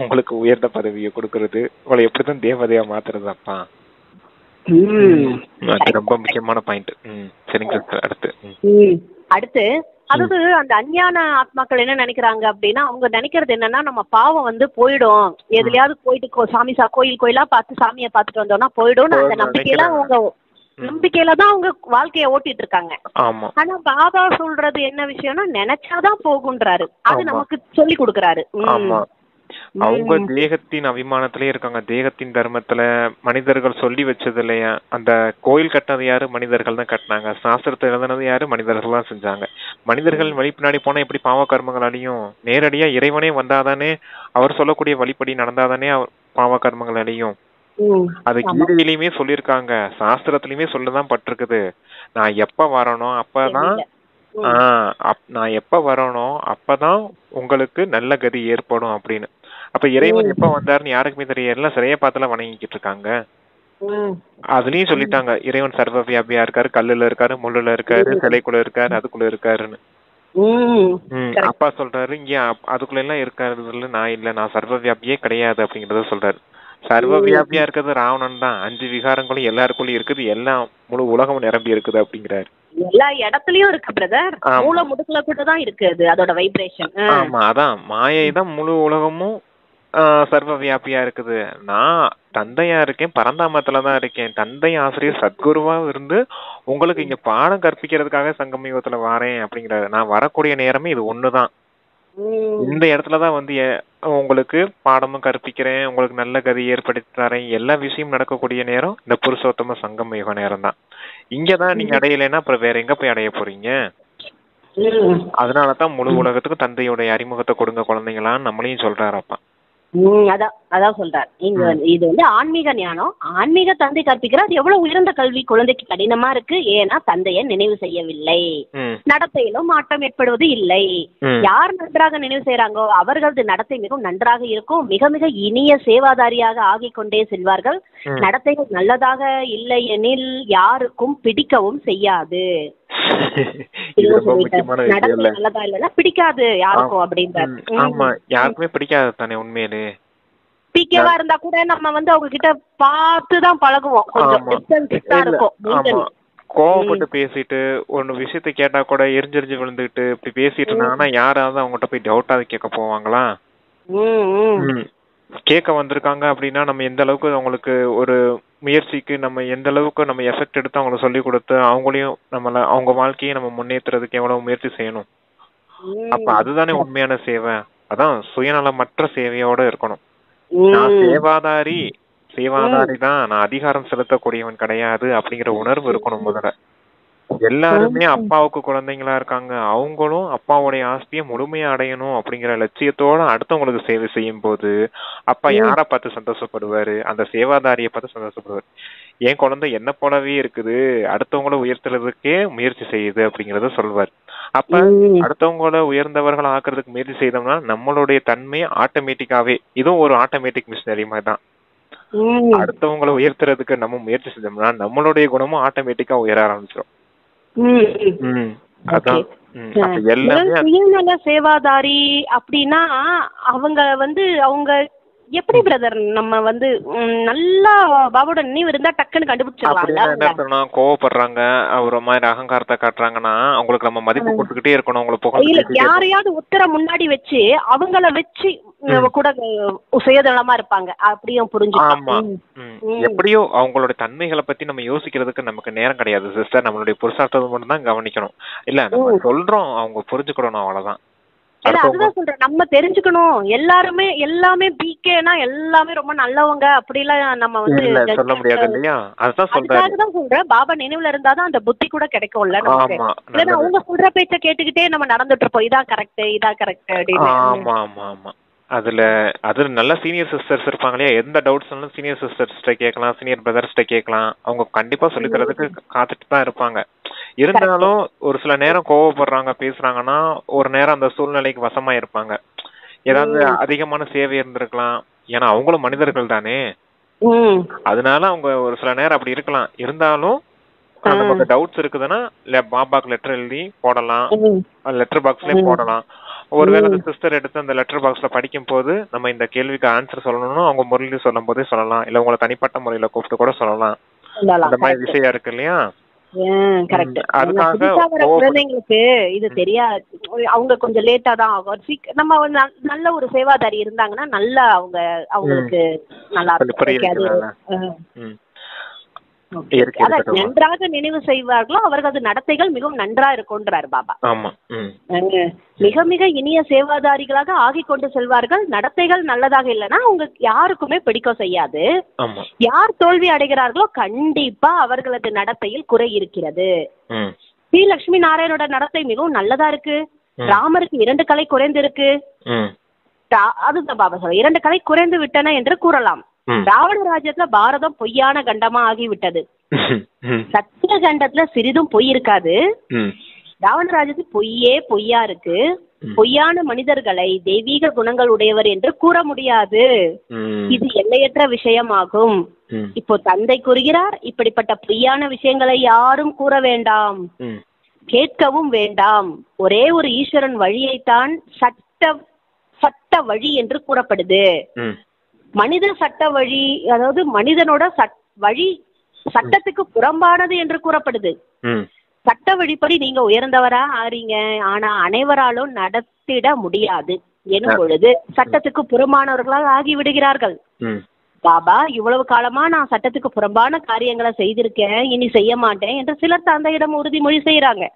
உங்களுக்கு உயர்ந்த பதவியை கொடுக்கறது, உங்களை எப்படிதான் தேவதையா மாத்துறது. அப்பா ரொம்ப முக்கியமான பாயிண்ட். சரிங்க சார். அடுத்து அதாவது அந்த அஞ்ஞான ஆத்மாக்கள் என்ன நினைக்கிறாங்க அப்படின்னா, அவங்க நினைக்கிறது என்னன்னா, நம்ம பாவம் போயிடும், எதுலயாவது போயிட்டு சாமி கோயிலா பார்த்து சாமியை பார்த்துட்டு வந்தோம்னா போயிடும். அந்த நம்பிக்கையில தான் அவங்க வாழ்க்கைய ஓட்டிட்டு இருக்காங்க. ஆனா பாபா சொல்றது என்ன விஷயம்னா, நினைச்சாதான் போகுன்றாரு. அது நமக்கு சொல்லி கொடுக்கறாரு. அவங்க தேகத்தின் அபிமானத்திலே இருக்காங்க, தேகத்தின் தர்மத்துல. மனிதர்கள் சொல்லி வச்சது இல்லையா, அந்த கோயில் கட்டினது யாரு, மனிதர்கள் தான் கட்டினாங்க. சாஸ்திரத்தை எழுதினது யாரு, மனிதர்கள் தான் செஞ்சாங்க. மனிதர்கள் வழி பின்னாடி போனா எப்படி பாவ கர்மங்கள் அழியும். நேரடியா இறைவனே வந்தாதானே, அவர் சொல்லக்கூடிய வழிபடி நடந்தாதானே பாவ கர்மங்கள் அழியும். அது கீதையிலயுமே சொல்லிருக்காங்க, சாஸ்திரத்திலயுமே சொல்லதான் பட்டிருக்குது. நான் எப்ப வரணும் அப்பதான் நான் எப்ப வரணும் அப்பதான் உங்களுக்கு நல்ல கதி ஏற்படும் அப்படின்னு. அப்ப இறைவன் எப்ப வந்தாருன்னு யாருக்குமே தெரியல, சிறைய பார்த்துல வணங்கிக்கிட்டு இருக்காங்க. அதுலயும் சொல்லிட்டாங்க, இறைவன் சர்வ வியாபியா இருக்காரு, கல்லுல இருக்காரு, முள்ளுல இருக்காரு, சிலைக்குள்ள இருக்காரு, அதுக்குள்ள இருக்காருன்னு. அப்பா சொல்றாரு, இங்க அதுக்குள்ள எல்லாம் இருக்காருல நான் இல்ல, நான் சர்வ வியாபியே கிடையாது அப்படிங்கறத சொல்றாரு. சர்வ வியாபியா இருக்கிறது ராவணன் தான். 5 விகாரங்களும் எல்லாருக்குள்ளயும் இருக்குது, எல்லாம் முழு உலகம் நிரம்பி இருக்குது அப்படிங்கிறாரு. எல்லா இடத்துலயும் இருக்கு பிரதர், மூல முடுக்குல கூட தான் இருக்குது அதோட வைப்ரேஷன். ஆமா, அதான் மாயை தான் முழு உலகமும் சர்வ வியாபியா இருக்குது. நான் தந்தையா இருக்கேன், பரந்தாமத்துலதான் இருக்கேன். தந்தை ஆசிரியர் சத்குருவா இருந்து உங்களுக்கு இங்க பாடம் கற்பிக்கிறதுக்காக சங்கமயுகத்துல வாரேன் அப்படிங்கிறாரு. நான் வரக்கூடிய நேரமே இது ஒண்ணுதான். இந்த இடத்துலதான் உங்களுக்கு பாடமும் கற்பிக்கிறேன், உங்களுக்கு நல்ல கதி ஏற்படுத்தி தரேன். எல்லா விஷயமும் நடக்கக்கூடிய நேரம் இந்த புருஷோத்தம சங்கம யுக நேரம் தான். இங்கதான் நீங்க அடையலைன்னா அப்புறம் வேற எங்க போய் அடைய போறீங்க. அதனாலதான் முழு உலகத்துக்கு தந்தையோட அறிமுகத்தை கொடுங்க குழந்தைங்களான்னு நம்மளையும் சொல்றாரப்பா. அதான் சொல்றார். இது ஆன்மீக ஞானம். ஆன்மீக தந்தை கற்பிக்கிறார். எவ்வளவு உயர்ந்த கல்வி குழந்தைக்கு கடினமா இருக்கு. ஏன்னா தந்தையை நினைவு செய்யவில்லை, நடத்தையிலும் மாற்றம் ஏற்படுவது இல்லை. யார் நன்றாக நினைவு செய்யறாங்கோ அவர்களது நடத்தை மிகவும் நன்றாக இருக்கும். மிக மிக இனிய சேவாதாரியாக ஆகிக் கொண்டே செல்வார்கள். நடத்தைகள் நல்லதாக இல்லை எனில் யாருக்கும் பிடிக்கவும் செய்யாது. பிடிக்காது யாருக்கும் அப்படின்றாரு. ஆமா, யாருக்குமே பிடிக்காது தானே உண்மையிலே. பிகேவா இருந்தா கூட நம்ம வந்து அவங்க கிட்ட பார்த்து தான் பழகுவோம், கொஞ்சம் டிஸ்டன்ஸ் தான் இருக்கும். கோவப்பட்டு பேசிட்டு ஒரு விஷயத்த கேட்டா கூட எரிஞ்செரிஞ்சு விழுந்துட்டு இப்படி பேசிட்டு இருந்தாங்கன்னா யாராவது அவங்ககிட்ட போய் டவுட்டாவது கேட்க போவாங்களா? கேட்க வந்திருக்காங்க அப்படின்னா நம்ம எந்த அளவுக்கு அவங்களுக்கு ஒரு முயற்சிக்கு நம்ம எந்த அளவுக்கு நம்ம எஃபெக்ட் எடுத்து அவங்களுக்கு சொல்லி கொடுத்து அவங்களையும் நம்மள அவங்க வாழ்க்கையை நம்ம முன்னேற்றுறதுக்கு எவ்வளவு முயற்சி செய்யணும். அப்ப அதுதானே உண்மையான சேவை. அதான் சுயநலமற்ற சேவையோட இருக்கணும். நான் சேவாதாரி தான், நான் அதிகாரம் செலுத்தக்கூடியவன் கிடையாது அப்படிங்கிற உணர்வு இருக்கணும். முதல்ல எல்லாருமே அப்பாவுக்கு குழந்தைங்களா இருக்காங்க, அவங்களும் அப்பாவுடைய ஆஸ்தியை முழுமையா அடையணும் அப்படிங்கிற லட்சியத்தோட அடுத்தவங்களுக்கு சேவை செய்யும் போது அப்பா யார பார்த்து சந்தோஷப்படுவாரு? அந்த சேவாதாரியை பார்த்து சந்தோஷப்படுவாரு. என் குழந்தை என்ன போலவே இருக்குது, அடுத்தவங்கள உயர்த்துறதுக்கே முயற்சி செய்யுது அப்படிங்கறத சொல்வார். அப்ப அடுத்தவங்கள உயர்ந்தவர்கள் ஆக்குறதுக்கு முயற்சி செய்தோம்னா நம்மளுடைய தன்மை ஆட்டோமேட்டிக்காவே, இதுவும் ஒரு ஆட்டோமேட்டிக் மிஷினரி மாதிரி தான். அடுத்தவங்களை உயர்த்துறதுக்கு நம்ம முயற்சி செஞ்சோம்னா நம்மளுடைய குணமும் ஆட்டோமேட்டிக்கா உயர ஆரம்பிச்சிடும். சுயநல சேவாதாரி அப்படின்னா அவங்க வந்து அவங்க எப்படி பிரதர் நம்ம வந்து நல்லா பாபாவோட நினைவு இருந்தா டக்குன்னு கண்டுபிடிச்சிடலாம். கோவப்படுறாங்க, ஒரு மாதிரி அகங்காரத்தை காட்டுறாங்கன்னா அவங்களுக்கு நம்ம மதிப்பு கொடுத்துக்கிட்டே இருக்கணும். உங்களுக்கு யாரையாவது உத்தர முன்னாடி வச்சு அவங்கள வச்சு கூட சுயநலமா இருப்பாங்க அப்படியும் புரிஞ்சுக்கலாம். எப்படியோ அவங்களோட தன்மைகளை பத்தி நம்ம யோசிக்கிறதுக்கு நமக்கு நேரம் கிடையாது சிஸ்டர். நம்மளுடைய புருஷார்த்தத்தை மட்டும் தான் கவனிக்கணும். இல்ல நம்ம சொல்றோம், அவங்க புரிஞ்சுக்கணும், அவ்வளவுதான். அதுதான் சொல்றேன், நம்ம தெரிஞ்சுக்கணும். எல்லாமே பிகேனா எல்லாமே ரொம்ப நல்லவங்க அப்படிலாம் நம்ம வந்து சொல்ல முடியாது இல்லையா? அதுதான் சொல்றேன், பாபா நினைவுல இருந்தாதான் அந்த புத்தி கூட கிடைக்கும்ல நமக்கு. இல்லன்னா அவங்க சொல்ற பேச்ச கேட்டுக்கிட்டே நம்ம நடந்துட்டு இருப்போம், இதான் கரெக்ட் அப்படின்னு. ஆமா ஆமா ஆமா. அதுல நல்ல சீனியர் சிஸ்டர்ஸ் இருப்பாங்க இல்லையா? எந்த டவுட்ஸ்னாலும் சீனியர் சிஸ்டர்ஸ்ட கேட்கலாம், சீனியர் பிரதர்ஸ்ட கேட்கலாம். அவங்க கண்டிப்பா சொல்லி தரதுக்கு காத்துட்டு தான் இருப்பாங்க. இருந்தாலும் ஒரு சில நேரம் கோவப்படுறாங்க பேசுறாங்கன்னா ஒரு நேரம் அந்த சூழ்நிலைக்கு வசமா இருப்பாங்க. ஏதாவது அதிகமான சேவை இருந்திருக்கலாம், ஏன்னா அவங்களும் மனிதர்கள் தானே. அதனால அவங்க ஒரு சில நேரம் அப்படி இருக்கலாம். இருந்தாலும் நமக்கு டவுட்ஸ் இருக்குதுன்னா பாபாக்கு லெட்டர் எழுதி போடலாம், லெட்டர் பாக்ஸ்லயே போடலாம். ஒருவேளை அந்த சிஸ்டர் எடுத்து அந்த லெட்டர் பாக்ஸ்ல படிக்கும் போது நம்ம இந்த கேள்விக்கு ஆன்சர் சொல்லணும்னு அவங்க முறையில சொல்லும் போதே சொல்லலாம், இல்ல உங்களை தனிப்பட்ட முறையில கூப்பிட்டு கூட சொல்லலாம். அந்த மாதிரி விஷயம் இருக்கு இல்லையா? குழந்தைங்களுக்கு இது தெரியாது, அவங்க கொஞ்சம் லேட்டா தான் ஆகும். நம்ம நல்ல ஒரு சேவாதாரி இருந்தாங்கன்னா நல்லா அவங்களுக்கு நல்லா நன்றாக நினைவு செய்வார்களோ அவர்களது நடத்தைகள் மிகவும் நன்றா இருக்கும்ன்றார் பாபா. மிக மிக இனிய சேவாதாரிகளாக ஆகி கொண்டு செல்வார்கள். நடத்தைகள் நல்லதாக இல்லைன்னா அவங்க யாருக்குமே பிடிக்க செய்யாது. யார் தோல்வி அடைகிறார்களோ கண்டிப்பா அவர்களது நடத்தையில் குறை இருக்கிறது. ஸ்ரீ லட்சுமி நாராயணோட நடத்தை மிகவும் நல்லதா இருக்கு. ராமருக்கு 2 கலை குறைந்து இருக்கு. அதுதான் பாபா சொல்ல 2 கலை குறைந்து விட்டன என்று கூறலாம். ராவண ராஜ்யத்துல பாரதம் பொய்யான கண்டமா ஆகிவிட்டது. சத்திய கண்டத்துல சிறிதும் பொய் இருக்காது. ராவண ராஜ்யத்தில் பொய்யா இருக்கு. பொய்யான மனிதர்களை தெய்வீக குணங்கள் உடையவர் என்று கூற முடியாது. இது எல்லையற்ற விஷயமாகும். இப்போ தந்தை கூறுகிறார், இப்படிப்பட்ட பொய்யான விஷயங்களை யாரும் கூற வேண்டாம், கேட்கவும் வேண்டாம். ஒரே ஒரு ஈஸ்வரன் வழியைத்தான் சட்ட வழி என்று கூறப்படுது. மனித சட்ட வழி, அதாவது மனிதனோட வழி சட்டத்துக்கு புறம்பானது என்று கூறப்படுது. சட்ட வழிப்படி நீங்க உயர்ந்தவரா ஆறீங்க, ஆனா அனைவராலும் நடத்திட முடியாது எனும் பொழுது சட்டத்துக்கு புறம்பானவர்களாக ஆகி விடுகிறார்கள். பாபா இவ்வளவு காலமா நான் சட்டத்துக்கு புறம்பான காரியங்களை செய்திருக்கேன், இனி செய்ய மாட்டேன் என்று சிலர் தந்தையிடம் உறுதிமொழி செய்யறாங்க.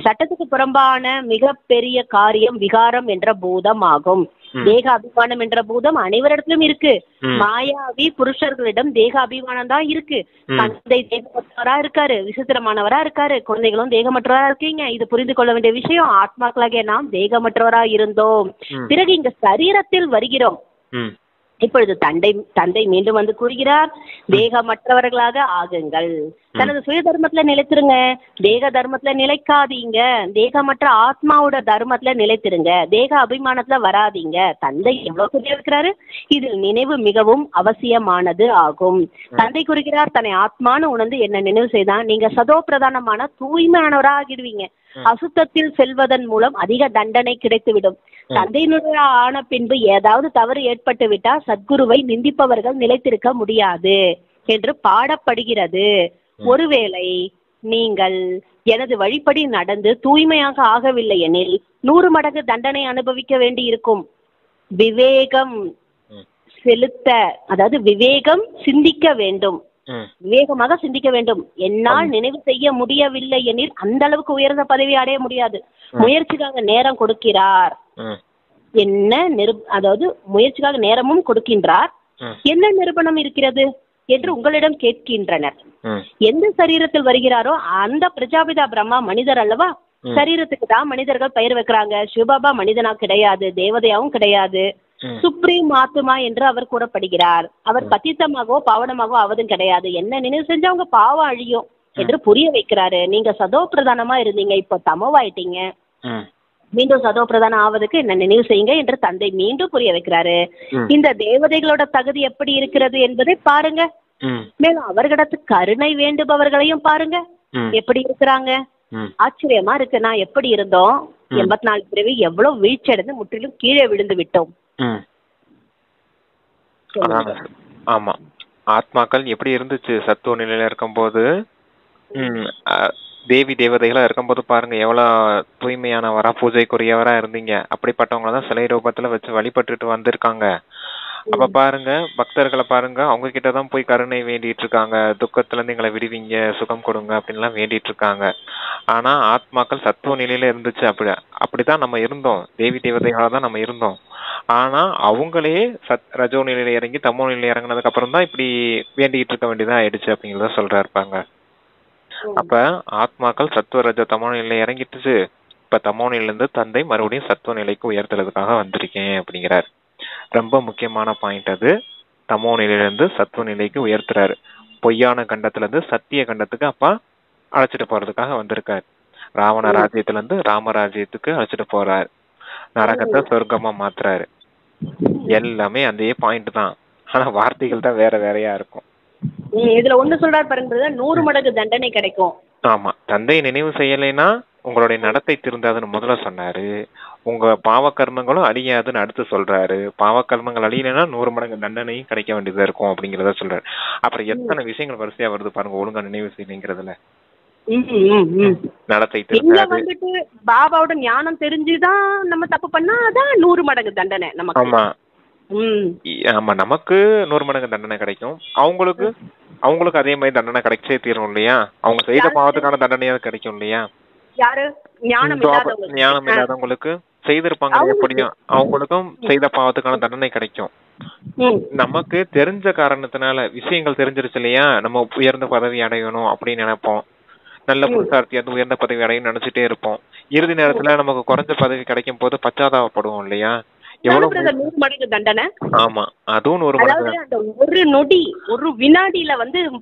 சட்டத்துக்கு புறம்பான மிகப்பெரிய காரியம் விகாரம் என்ற பூதம் ஆகும். தேக அபிமானம் என்ற பூதம் அனைவரிடத்திலும் இருக்கு. மாயாவி புருஷர்களிடம் தேக அபிமானம் தான் இருக்கு. தந்தை தேகமற்றவரா இருக்காரு, விசித்திரமானவரா இருக்காரு, குழந்தைகளும் தேகமற்றவரா இருக்கீங்க. இது புரிந்து கொள்ள வேண்டிய விஷயம். ஆத்மாக்களாக நாம் தேகமற்றவரா இருந்தோம், பிறகு இங்க சரீரத்தில் வருகிறோம். இப்பொழுது தந்தை மீண்டும் வந்து கூறுகிறார், தேகமற்றவர்களாக ஆகுங்கள். தனது சுய தர்மத்துல நிலைத்திருங்க, தேக தர்மத்துல நிலைக்காதீங்க. தேகமற்ற ஆத்மாவோட தர்மத்துல நிலைத்திருங்க, தேக அபிமானத்துல வராதீங்க. தந்தை எவ்வளவு கூறியிருக்கிறாரு, இதில் நினைவு மிகவும் அவசியமானது ஆகும். தந்தை கூறுகிறார், தன்னை ஆத்மானு உணர்ந்து என்ன நினைவு செய்தான் நீங்க சதோ பிரதானமான தூய்மையானவரா ஆகிடுவீங்க. அசுத்தத்தில் செல்வதன் மூலம் அதிக தண்டனை கிடைத்துவிடும். தந்தையினுடைய ஆன பின்பு ஏதாவது தவறு ஏற்பட்டு விட்டால் சத்குருவை நிந்திப்பவர்கள் நிலைத்திருக்க முடியாது என்று பாடப்படுகிறது. ஒருவேளை நீங்கள் எனது வழிப்படி நடந்து தூய்மையாக ஆகவில்லை எனில் 100 மடங்கு தண்டனை அனுபவிக்க வேண்டி இருக்கும். விவேகம் செலுத்த, அதாவது விவேகம் சிந்திக்க வேண்டும், விவேகமாக சிந்திக்க வேண்டும். என்னால் நினைவு செய்ய முடியவில்லை எனில் அந்த அளவுக்கு உயர்ந்த பதவி அடைய முடியாது. முயற்சிக்காக நேரம் கொடுக்கிறார், என்ன அதாவது முயற்சிக்காக நேரமும் கொடுக்கின்றார். என்ன நிரூபணம் இருக்கிறது என்று உங்களிடம் கேட்கின்றனர். எந்த சரீரத்தில் வருகிறாரோ அந்த பிரஜாபிதா பிரம்மா மனிதர் அல்லவா? சரீரத்துக்கு தான் மனிதர்கள் பெயர் வைக்கிறாங்க. சிவபாபா மனிதனா கிடையாது, தேவதையாவும் கிடையாது, சுப்ரீம் ஆத்மா என்று அவர் கூறப்படுகிறார். அவர் பத்தித்தமாகவோ பாவனமாகவோ ஆவதும் கிடையாது. என்ன நினைவு செஞ்சா அவங்க பாவம் அழியும் என்று புரிய வைக்கிறாரு. நீங்க சதோ பிரதானமா இருந்தீங்க, இப்போ தமவாயிட்டீங்க, மீண்டும் சதோ பிரதானம் ஆவதுக்கு என்ன நினைவு செய்யுங்க என்று தந்தை மீண்டும் புரிய வைக்கிறாரு. இந்த தேவதைகளோட தகுதி எப்படி இருக்கிறது என்பதை பாருங்க. மேலும் அவர்களிடத்து கருணை வேண்டுபவர்களையும் பாருங்க எப்படி இருக்கிறாங்க. ஆச்சரியமா இருக்கு. நான் எப்படி இருந்தோம், 84 பிறவி எவ்வளவு வீழ்ச்சி அடைந்து முற்றிலும் கீழே விழுந்து விட்டோம். ஆமா, ஆத்மாக்கள் எப்படி இருந்துச்சு சத்துவ நிலையில இருக்கும்போது, தேவி தேவதைகளா இருக்கும்போது பாருங்க எவ்வளவு தூய்மையானவரா பூஜைக்குரியவரா இருந்தீங்க. அப்படிப்பட்டவங்கள தான் சிலை ரூபத்துல வச்சு வழிபட்டுட்டு வந்திருக்காங்க. அப்ப பாருங்க பக்தர்களை பாருங்க, அவங்க கிட்டதான் போய் கருணை வேண்டிட்டு இருக்காங்க, துக்கத்துல இருந்து எங்களை விடுவீங்க, சுகம் கொடுங்க அப்படின்லாம் வேண்டிட்டு இருக்காங்க. ஆனா ஆத்மாக்கள் சத்துவ நிலையில இருந்துச்சு. அப்படிதான் நம்ம இருந்தோம், தேவி தேவதைகளா தான் நம்ம இருந்தோம். ஆனா அவங்களே ரஜோ நிலையில இறங்கி தமோ நிலையில இறங்கினதுக்கு அப்புறம் தான் இப்படி வேண்டிக்கிட்டு இருக்க வேண்டியதா ஆயிடுச்சு அப்படிங்கிறத சொல்றாருப்பாங்க. அப்ப ஆத்மாக்கள் சத்துவ ரஜ தமோ நிலையில இறங்கிட்டுச்சு. இப்ப தமோ நிலையில இருந்து தந்தை மறுபடியும் சத்துவ நிலைக்கு உயர்த்துறதுக்காக வந்திருக்கேன் அப்படிங்கிறார். ரொம்ப முக்கியமான பாயிண்ட் அது. தமோ நிலையிலிருந்து சத்துவ நிலைக்கு உயர்த்துறாரு. பொய்யான கண்டத்துல இருந்து சத்திய கண்டத்துக்கு அப்பா அழைச்சிட்டு போறதுக்காக வந்திருக்காரு. ராவண ராஜ்யத்துல இருந்து ராமராஜ்யத்துக்கு அழைச்சிட்டு போறாரு. நரகத்தை சொர்க்கமா மாத்துறாரு. எல்லாமே அதே பாயிண்ட் தான். ஆனா வார்த்தைகள் தான் வேற வேறையா இருக்கும். இதுல ஒண்ணு சொல்றாரு பாருங்க, 100 மடங்கு தண்டனை கிடைக்கும். ஆமா, தந்தையை நினைவு செய்யலைன்னா உங்களுடைய நடத்தை திருந்தாதுன்னு முதல்ல சொன்னாரு. உங்க பாவ கர்மங்களும் அழியாதுன்னு அடுத்து சொல்றாரு. பாவ கர்மங்கள் அழியலைன்னா 100 மடங்கு தண்டனையும் கிடைக்க வேண்டியதா இருக்கும் அப்படிங்கறத சொல்றாரு. அப்புறம் எத்தனை விஷயங்கள் வரிசையா வருது பாருங்க ஒழுங்கா நினைவு செய்யலைங்கிறதுல. நடத்தை திருந்தாது. பாபாவோட ஞானம் தெரிஞ்சுதான் நம்ம தப்பு பண்ணா அதான் 100 மடங்கு தண்டனை நமக்கு. ஆமா ஆமா, நமக்கு 100 மடங்கு தண்டனை கிடைக்கும். அவங்களுக்கு அதே மாதிரி தண்டனை கிடைச்சே தீரும் இல்லையா? அவங்க செய்த பாவத்துக்கான தண்டனையாவது கிடைக்கும் இல்லையா? யாரு ஞானம் இல்லாதவங்களுக்கு செய்திருப்பாங்க எப்படியும் அவங்களுக்கும் செய்த பாவத்துக்கான தண்டனை கிடைக்கும். நமக்கு தெரிஞ்ச காரணத்தினால விஷயங்கள் தெரிஞ்சிருச்சு இல்லையா? நம்ம உயர்ந்த பதவி அடையணும் அப்படின்னு நினைப்போம். நல்ல புருஷார்த்தி அது உயர்ந்த பதவி அடையும் நினைச்சிட்டே இருப்போம். இறுதி நேரத்துல நமக்கு குறைஞ்ச பதவி கிடைக்கும் போது பச்சாதாபப்படுவோம் இல்லையா? எவ்வளவு 100 மடங்கு தண்டனை. ஆமா, அதுவும் 100 மடங்கு. அந்த ஒரு நொடி ஒரு வினாடியில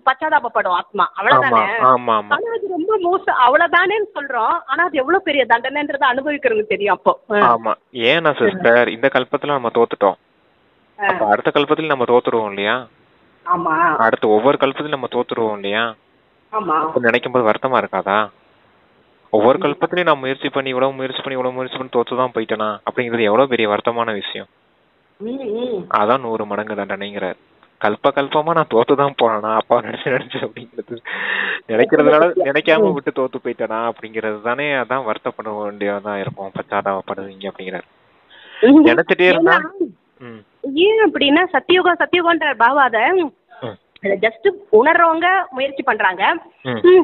பச்சாதாபப்படும் ஆத்மா, அவ்வளவுதானே. ஆனா அது ரொம்ப மோசம், அவ்வளவுதானே சொல்றோம். ஆனா அது எவ்வளவு பெரிய தண்டனைன்றத அனுபவிக்கிறவங்க தெரியும் அப்போ. ஆமா, ஏன்னா சிஸ்டர் இந்த கல்பத்துல நம்ம தோத்துட்டோம். அடுத்த கல்பத்துல நம்ம தோத்துருவோம் இல்லையா? ஆமா, அடுத்த ஒவ்வொரு கல்பத்திலும் நம்ம தோத்துருவோம் இல்லையா? ஆமா, நினைக்கும் போது வருத்தமா இருக்காதா? ஒவ்வொரு கல்பத்திலையும் நான் முயற்சி பண்ணி இவ்வளவு முயற்சி பண்ணி தோத்துதான் போயிட்டேனா அப்படிங்கிறது எவ்வளவு பெரிய வருத்தமான விஷயம். அதான் 100 மடங்கு தண்டனைங்கிறார். கல்பமா நான் தோத்துதான் போனேனா அப்பா நினைச்சு அப்படிங்கிறது நினைக்காம விட்டு தோத்து போயிட்டேனா அப்படிங்கிறது தானே. அதான் வருத்தப்பட வேண்டியதான் இருக்கும், பச்சாதாபப்படுவீங்க அப்படிங்கிறார். நினைச்சிட்டே இருந்தா ஏன் அப்படின்னா சத்தியோகன்ற பாவாத ஜஸ்ட் உணர்றவங்க முயற்சி பண்றாங்க.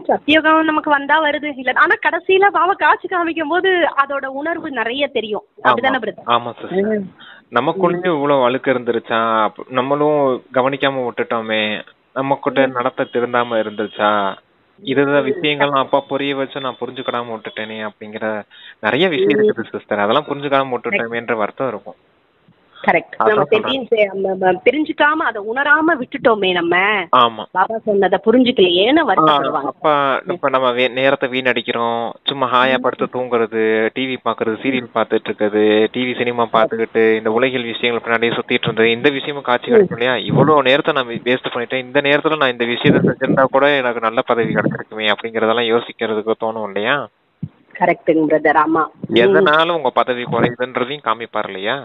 சத்தியோகம் நமக்கு வந்தா வருது இல்ல, ஆனா கடைசியில பாவ காட்சி காமிக்கும் போது அதோட உணர்வு நிறைய தெரியும். அப்படிதானே? ஆமா சார், நமக்குள்ளே இவ்வளவு அழுக்கு இருந்துருச்சா, நம்மளும் கவனிக்காம விட்டுட்டோமே, நமக்கிட்ட நடத்த திருந்தாம இருந்துச்சா, இதுதான் விஷயங்கள்லாம் அப்பா புரிய வச்சு நான் புரிஞ்சுக்கிடாம விட்டுட்டேனே அப்படிங்கிற நிறைய விஷயம் இருக்குது சிஸ்டர். அதெல்லாம் புரிஞ்சுக்காம விட்டுட்டோமேன்ற வருத்தம் இருக்கும். கரெக்ட். நம்ம தெரிஞ்சுக்காம அதை உணராம விட்டுட்டோமே நம்ம. ஆமா, பாபா சொன்னதை புரிஞ்சுக்கலையேன்னு வருத்தப்படுவாங்க. அப்ப நம்ம நேரத்தை வீணடிக்கிறோம். சும்மா ஹாயா படுத்து தூங்குறது, டிவி பாக்குறது, சீரியல் பாத்துட்டு இருக்குது, டிவி சினிமா பாத்துக்கிட்டு இந்த உலகில் விஷயங்கள் பின்னாடியே சுத்திட்டு இருந்தது. இந்த விஷயமும் காட்சி கிடைக்கும் இல்லையா? இவ்வளவு நேரத்தை நான் வேஸ்ட் பண்ணிட்டேன், இந்த நேரத்துல நான் இந்த விஷயத்த செஞ்சிருந்தா கூட எனக்கு நல்ல பதவி கிடைச்சிருக்குமே அப்படிங்கறதெல்லாம் யோசிக்கிறதுக்கு தோணும் இல்லையா? கரெக்ட்டுங்க பிரதர். ஆமா. எதனால உங்க பதவி குறையுதுன்றதையும் காமிப்பார் இல்லையா?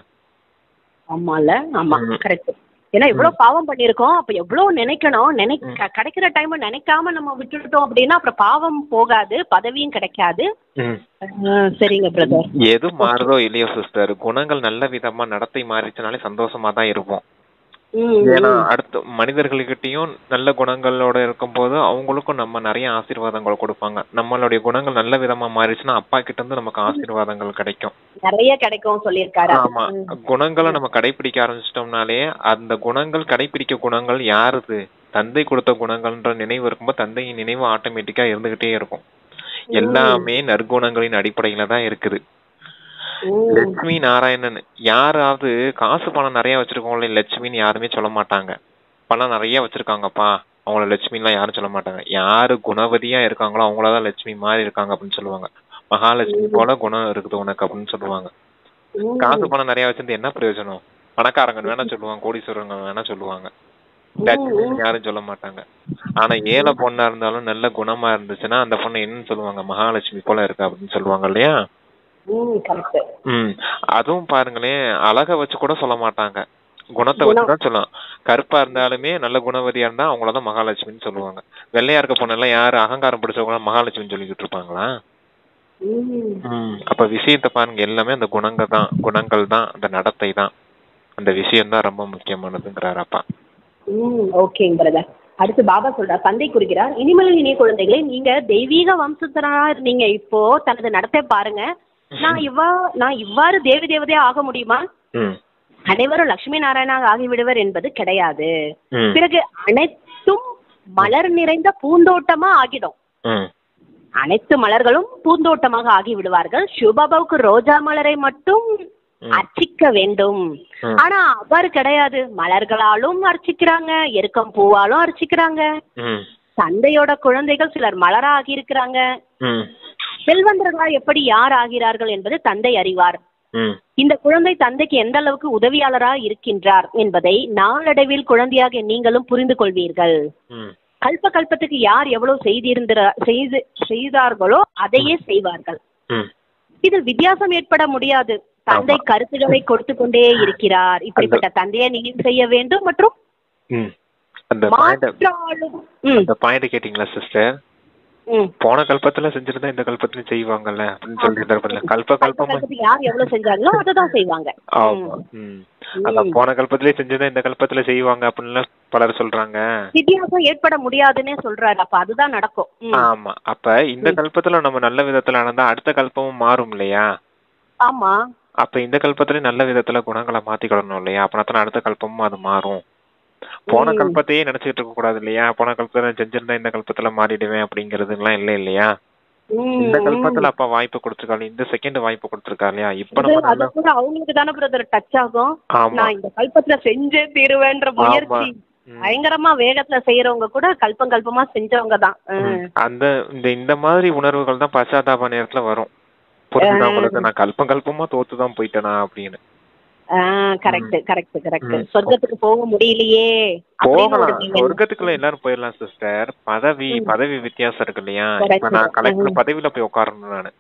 ஆமால. ஆமா, கரெக்ட். ஏன்னா எவ்வளவு பாவம் பண்ணிருக்கோம், அப்ப எவ்வளவு நினைக்கணும், கிடைக்கிற டைம் நினைக்காம நம்ம விட்டுட்டோம் அப்படின்னா அப்புறம் பாவம் போகாது, பதவியும் கிடைக்காது. சரிங்க பிரதர். எது மாறுதோ இல்லையோ சிஸ்டர், குணங்கள் நல்ல விதமா நடத்தை மாறிச்சுனாலே சந்தோஷமா தான் இருப்போம். ஏன்னா அடுத்த மனிதர்கள்கிட்டயும் நல்ல குணங்களோட இருக்கும்போது அவங்களுக்கும் நம்ம நிறைய ஆசீர்வாதங்கள் கொடுப்பாங்க. நம்மளுடைய குணங்கள் நல்ல விதமா மாறிச்சுன்னா அப்பா கிட்ட இருந்து நமக்கு ஆசீர்வாதங்கள் கிடைக்கும், நிறைய கிடைக்கும் சொல்லியிருக்காரு. ஆமா, குணங்களை நம்ம கடைபிடிக்க ஆரம்பிச்சிட்டோம்னாலே அந்த குணங்கள் கடைபிடிக்க குணங்கள் யாருது, தந்தை கொடுத்த குணங்கள்ன்ற நினைவு இருக்கும்போது தந்தையின் நினைவு ஆட்டோமேட்டிக்கா இருந்துகிட்டே இருக்கும். எல்லாமே நற்குணங்களின் அடிப்படையில தான் இருக்குது. லட்சுமி நாராயணன் யாராவது காசு பணம் நிறைய வச்சிருக்கவங்கள லட்சுமின்னு யாருமே சொல்ல மாட்டாங்க. பணம் நிறைய வச்சிருக்காங்கப்பா அவங்கள லட்சுமின்லாம் யாரும் சொல்ல மாட்டாங்க. யாரு குணவதியா இருக்காங்களோ அவங்களதான் லட்சுமி மாதிரி இருக்காங்க அப்படின்னு சொல்லுவாங்க. மகாலட்சுமி போல குணம் இருக்குது உனக்கு அப்படின்னு சொல்லுவாங்க. காசு பணம் நிறைய வச்சிருந்து என்ன பிரயோஜனம்? பணக்காரங்க வேணா சொல்லுவாங்க, கோடீஸ்வரங்க வேணா சொல்லுவாங்க, லட்சுமின்னு யாரும் சொல்ல மாட்டாங்க. ஆனா ஏழை பொண்ணா இருந்தாலும் நல்ல குணமா இருந்துச்சுன்னா அந்த பொண்ணு என்னன்னு சொல்லுவாங்க, மகாலட்சுமி போல இருக்கு அப்படின்னு சொல்லுவாங்க இல்லையா? அதுவும் பாருங்களேன், அழக வச்சு கூட சொல்ல மாட்டாங்க, குணத்தை வச்சுதான் சொல்லலாம். கருப்பா இருந்தாலுமே நல்ல குணவதியா இருந்தா அவங்களதான் மகாலட்சுமின்னு சொல்லுவாங்க. வெள்ளையா இருக்க பொண்ணெல்லாம் யாரு அகங்காரம் பிடிச்சவங்க மகாலட்சுமின்னு சொல்லிக்கிட்டு இருப்பாங்களா? அப்ப விஷயத்த பாருங்க, எல்லாமே அந்த குணங்கள் தான், அந்த நடத்தை தான், அந்த விஷயம் தான் ரொம்ப முக்கியமானதுங்கிறார் அப்பா. ஓகேங்க பிரதர். அடுத்து பாபா சொல்றார், தந்தை குறிக்கிறார், இனிமேல் இனிய குழந்தைகளே, நீங்க தெய்வீக வம்சத்தினரா இருந்தீங்க, இப்போ தனது நடத்தை பாருங்க. நான் இவ்வாறு தேவி தேவதையா ஆக முடியுமா? அனைவரும் லட்சுமி நாராயணாக ஆகிவிடுவர் என்பது கிடையாது. பிறகு அனைத்தும் மலர் நிறைந்த பூந்தோட்டமா ஆகிடும். அனைத்து மலர்களும் பூந்தோட்டமாக ஆகி விடுவார்கள். சிவபாபாவுக்கு ரோஜா மலரை மட்டும் அர்ச்சிக்க வேண்டும். ஆனா அவ்வாறு கிடையாது. மலர்களாலும் அர்ச்சிக்கிறாங்க, எருக்கம் பூவாலும் அர்ச்சிக்கிறாங்க. தந்தையோட குழந்தைகள் சிலர் மலரா ஆகி இருக்கிறாங்க. செல்வந்தர்களா எப்படி யார் ஆகிறார்கள் என்பது தந்தை அறிவார். இந்த குழந்தை தந்தைக்கு எந்த அளவுக்கு உதவியாளரா இருக்கின்றார் என்பதை நாளடைவில் குழந்தையாக நீங்களும் புரிந்து கொள்வீர்கள். கல்ப கல்பத்துக்கு யார் எவ்வளவு செய்தார்களோ அதையே செய்வார்கள். இதில் வித்தியாசம் ஏற்பட முடியாது. தந்தை கருத்துக்களை கொடுத்து கொண்டே இருக்கிறார். இப்படிப்பட்ட தந்தையை நீங்கள் செய்ய வேண்டும். மற்றும் கேட்டீங்களா சிஸ்டர்? போன கல்பத்துல செஞ்சிருந்தா இந்த கல்பத்துல செய்வாங்கல்ல அப்படின்னு சொல்லிட்டு கல்பமா யார் எவ்வளவு செஞ்சாங்களோ அததான் செய்வாங்க. ஆமா, அதான் போன கல்பத்திலே செஞ்சதா இந்த கல்பத்துல செய்வாங்க அப்படின்னு பலர் சொல்றாங்க. வித்தியாசம் ஏற்பட முடியாதுன்னே சொல்றாரு. அப்ப அதுதான் நடக்கும். ஆமா, அப்ப இந்த கல்பத்துல நம்ம நல்ல விதத்துல நடந்தா அடுத்த கல்பமும் மாறும் இல்லையா? ஆமா, அப்ப இந்த கல்பத்திலே நல்ல விதத்துல குணங்களை மாத்திக்கிடணும் இல்லையா? அப்பதான் அடுத்த கல்பமும் அது மாறும். போன கல்பத்தையே நினைச்சுட்டு இருக்க கூடாது இல்லையா? போன கல்பத்துல செஞ்சிருந்தா இந்த கல்பத்துல மாறிடுவேன் அப்படிங்கறது எல்லாம் இல்ல இல்லையா? இந்த கல்பத்துல அப்பா வாய்ப்பு கொடுத்திருக்காரு, இந்த செகண்ட் வாய்ப்பு கொடுத்திருக்காரு இல்லையா? இப்ப நம்ம அவங்களுக்கு தானே பிரதர் டச் ஆகும். நான் இந்த கல்பத்துல செஞ்சே தீருவேன்ற முயற்சி பயங்கரமா வேகத்துல செய்யறவங்க கூட கல்பமா செஞ்சவங்க தான். அந்த இந்த மாதிரி உணர்வுகள் தான் பச்சாத்தாப நேரத்துல வரும். புரிஞ்சுதான் உங்களுக்கு, நான் கல்பமா தோத்துதான் போயிட்டேனா அப்படின்னு. சொர்க்கத்துக்கு போக முடியலையே. போகலாம், சொர்க்கத்துக்குள்ள எல்லாரும் போயிடலாம் சிஸ்டர். பதவி வித்தியாசம் இருக்கு இல்லையா? இப்ப நான் கலெக்டர் பதவியில போய் உட்காரணும் நானு,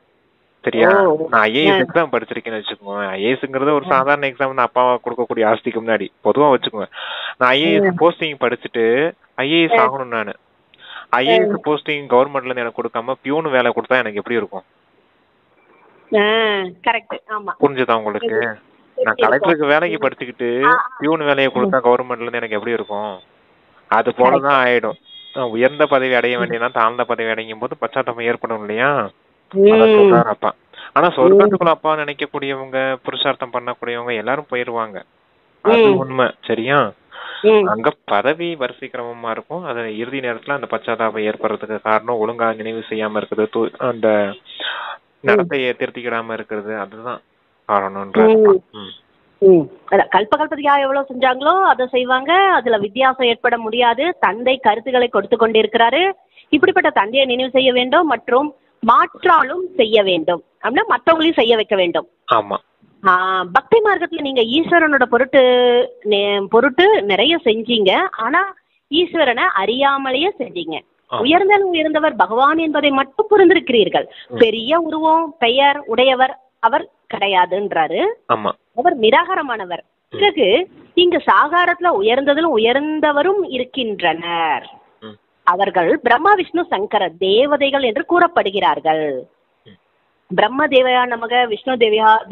சரியா? நான் ஐஏஎஸ் எக்ஸாம் படிச்சிருக்கேன்னு வச்சுக்கோங்க. ஐஏஎஸ்ங்கிறது ஒரு சாதாரண எக்ஸாம் தான், அப்பாவை கொடுக்கக்கூடிய ஆஸ்திக்கு முன்னாடி பொதுவா வச்சுக்கோங்க. நான் ஐஏஎஸ் போஸ்டிங் படிச்சுட்டு ஐஏஎஸ் ஆகணும். நானு ஐஏஎஸ் போஸ்டிங் கவர்மெண்ட்ல இருந்து எனக்கு கொடுக்காம பியூன் வேலை கொடுத்தா எனக்கு எப்படி இருக்கும்? புரிஞ்சுதா உங்களுக்கு? நான் கலெக்டருக்கு வேலைக்கு படிச்சுக்கிட்டு பியூன் வேலையை கொடுத்தா கவர்மெண்ட்ல இருந்து எனக்கு எப்படி இருக்கும்? அது போலதான் ஆயிடும். உயர்ந்த பதவி அடைய வேண்டியதுனா தாழ்ந்த பதவி அடையும் போது பச்சாத்தாபம் ஏற்படும் இல்லையா? அப்பா ஆனா சொர்க்கத்துக்குள்ள அப்பா நினைக்கக்கூடியவங்க, புருஷார்த்தம் பண்ணக்கூடியவங்க எல்லாரும் போயிருவாங்க, அது உண்மை, சரியா? அங்க பதவி வரிசை கிரமமா இருக்கும். அது இறுதி நேரத்துல அந்த பச்சாத்தாபம் ஏற்படுறதுக்கு காரணம் ஒழுங்கா நினைவு செய்யாம இருக்கிறது, அந்த நடத்தையை திருத்திக்கிடாம இருக்கிறது, அதுதான் கல்பகல்பதியா எவ்வளவு செஞ்சாங்களோ அதை செய்வாங்க. அதுல வித்தியாசம் ஏற்பட முடியாது. தந்தை கருத்துக்களை கொடுத்து கொண்டிருக்கிறாரு. இப்படிப்பட்ட தந்தையை நினைவு செய்ய வேண்டும் மற்றும் மாற்றாலும் செய்ய வேண்டும் அப்படின்னா மற்றவங்களையும் செய்ய வைக்க வேண்டும். ஆமா, பக்தி மார்க்கத்துல நீங்க ஈஸ்வரனோட பொருட்டு நிறைய செஞ்சீங்க. ஆனா ஈஸ்வரனை அறியாமலேயே செஞ்சீங்க. உயர்ந்தவர் பகவான் என்பதை மட்டும் புரிந்திருக்கிறீர்கள். பெரிய உருவம் பெயர் உடையவர் அவர் கிடையாதுன்றாரு. அவர் நிராகாரமானவர். பிறகு இங்கு சாகாரத்துல உயர்ந்ததிலும் உயர்ந்தவரும் இருக்கின்றனர். அவர்கள் பிரம்மா விஷ்ணு சங்கர தேவதைகள் என்று கூறப்படுகிறார்கள். பிரம்ம தேவயா நமக, விஷ்ணு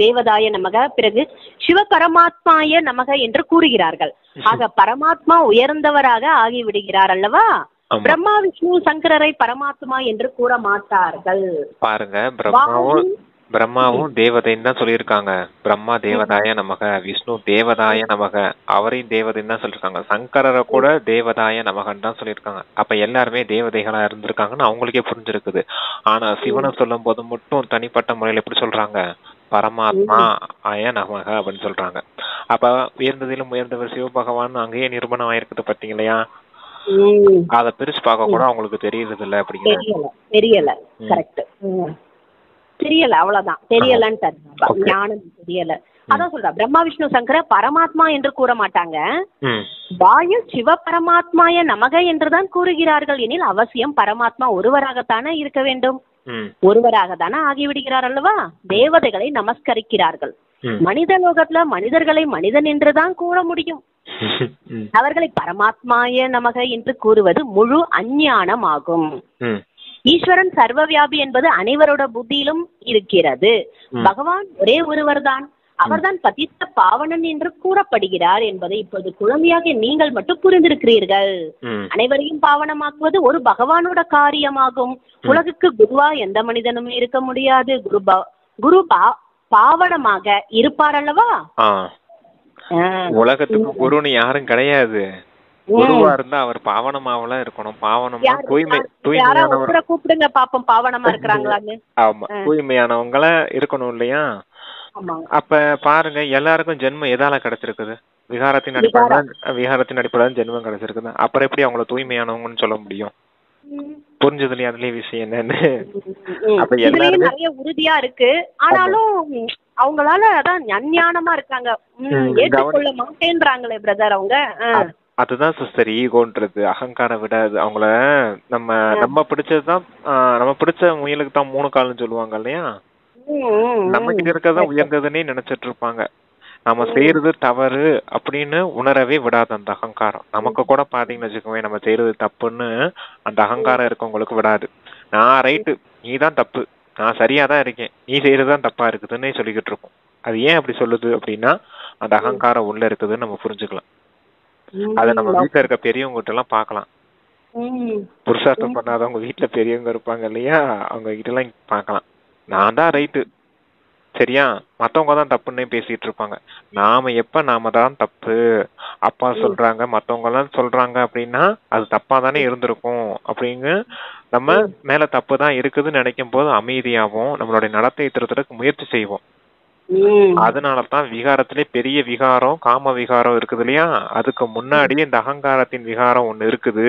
தேவதாய நமக, பிறகு சிவ பரமாத்மாய நமக என்று கூறுகிறார்கள். ஆக பரமாத்மா உயர்ந்தவராக ஆகிவிடுகிறார் அல்லவா? பிரம்மா விஷ்ணு சங்கரரை பரமாத்மா என்று கூற மாட்டார்கள். பாருங்க, பிரம்மாவும் தேவதைன்னு தான் சொல்லியிருக்காங்க. பிரம்மா தேவதாய நமக, விஷ்ணு தேவதாய நமக, அவரையும் தேவதைன்னு தான் சொல்லியிருக்காங்க. சங்கரரை கூட தேவதாய நமகன்னு தான் சொல்லியிருக்காங்க. அப்ப எல்லாருமே தேவதைகளா இருந்திருக்காங்கன்னு அவங்களுக்கே புரிஞ்சிருக்குது. ஆனா சிவனை சொல்லும் போது மட்டும் தனிப்பட்ட முறையில எப்படி சொல்றாங்க? பரமாத்மா ஆய நமக அப்படின்னு சொல்றாங்க. அப்ப உயர்ந்ததிலும் உயர்ந்தவர் சிவபகவான் அங்கேயே நிரூபணம் ஆயிருக்குது. பாத்தீங்களா? அத பிரிச்சு பார்க்க கூட அவங்களுக்கு தெரியுது இல்ல? அப்படிங்கிற தெரியல. கரெக்ட். தெரியல, அவ்வளவுதான். தெரியலன்னு ஞானம் தெரியல. அதான் சொல்ற, பிரம்மா விஷ்ணு சங்கர பரமாத்மா என்று கூற மாட்டாங்க. வாயு சிவ பரமாத்மாய நமக என்றுதான் கூறுகிறார்கள். எனில் அவசியம் பரமாத்மா ஒருவராகத்தானே இருக்க வேண்டும். ஒருவராக தானே ஆகிவிடுகிறார் அல்லவா? தேவதைகளை நமஸ்கரிக்கிறார்கள். மனித லோகத்துல மனிதர்களை மனிதன் என்றுதான் கூற முடியும். அவர்களை பரமாத்மாய நமக என்று கூறுவது முழு அஞ்ஞானம் ஆகும். ஈஸ்வரன் சர்வவியாபி என்பது அனைவரோட புத்தியிலும் இருக்கிறது. பகவான் ஒரே ஒருவர் தான். அவர்தான் பதித்த பாவனன் என்று கூறப்படுகிறார் என்பதை இப்போது குழந்தையாக நீங்கள் மட்டும் புரிந்திருக்கிறீர்கள். அனைவரையும் பாவனமாக்குவது ஒரு பகவானோட காரியமாகும். உலகுக்கு குருவா எந்த மனிதனும் இருக்க முடியாது. குரு பாவனமாக இருப்பார் அல்லவா? உலகத்துக்கு குருன்னு யாரும் கிடையாது. குருவா இருந்தா அவர் பாவனமாவெல்லாம் இருக்கணும். பாவனமா தூய்மையானவங்க கூப்பிடுங்க பாப்போம், பாவனமா இருக்கிறாங்களான்னு. ஆமா, தூய்மையானவங்கள இருக்கணும் இல்லையா? அப்ப பாருங்க, எல்லாருக்கும் ஜென்மம் எதால கிடைச்சிருக்குது? விகாரத்தின் அடிப்படையில் ஜென்மம் கிடைச்சிருக்குது. அப்புறம் எப்படி அவங்கள தூய்மையானவங்கன்னு சொல்ல முடியும்? புரிஞ்சது இல்லையா அதுலயே விஷயம் என்னன்னு? அப்ப எல்லாரும் நிறைய உறுதியா இருக்கு. ஆனாலும் அவங்களால அதான் அஞ்ஞானமா இருக்காங்க. ஏற்றுக்கொள்ள மாட்டேன்றாங்களே பிரதர் அவங்க. அதுதான் சிஸ்டர், ஈகோன்றது. அகங்காரம் விடாது அவங்கள. நம்ம பிடிச்சதுதான், நம்ம பிடிச்ச முயலுக்கு தான் 3 கால்னு சொல்லுவாங்க இல்லையா? நம்ம கிட்ட இருக்கதான் உயர்ந்ததுன்னே நினைச்சிட்டு இருப்பாங்க. நம்ம செய்யறது தவறு அப்படின்னு உணரவே விடாது அந்த அகங்காரம். நமக்கு கூட பாத்தீங்கன்னு வச்சுக்கோங்க, நம்ம செய்யறது தப்புன்னு அந்த அகங்காரம் இருக்கவங்களுக்கு விடாது. நான் ரைட்டு, நீ தான் தப்பு, நான் சரியா தான் இருக்கேன், நீ செய்யறதுதான் தப்பா இருக்குதுன்னு சொல்லிக்கிட்டு இருக்கோம். அது ஏன் அப்படி சொல்லுது அப்படின்னா, அந்த அகங்காரம் உள்ள இருக்குதுன்னு நம்ம புரிஞ்சுக்கலாம். அத நம்ம வீட்டுல இருக்க பெரியவங்க கிட்ட எல்லாம் பாக்கலாம். புருஷார்த்தம் பண்ணாதவங்க வீட்டுல பெரியவங்க இருப்பாங்க இல்லையா, அவங்க கிட்ட எல்லாம் பாக்கலாம். நான் தான் ரைட்டு, சரியா, மத்தவங்க தான் தப்புன்னே பேசிட்டு இருப்பாங்க. நாம தான் தப்பு அப்பா சொல்றாங்க, மத்தவங்க எல்லாம் சொல்றாங்க அப்படின்னா அது தப்பா தானே இருந்திருக்கும் அப்படிங்க. நம்ம மேல தப்பு தான் இருக்குதுன்னு நினைக்கும் போது அமைதியாவும் நம்மளுடைய நடத்தை திருத்தறதுக்கு முயற்சி செய்வோம். அதனாலதான் விகாரத்திலே பெரிய விகாரம் காம விகாரம் இருக்குது இல்லையா? அதுக்கு முன்னாடி இந்த அகங்காரத்தின் விகாரம் ஒண்ணு இருக்குது.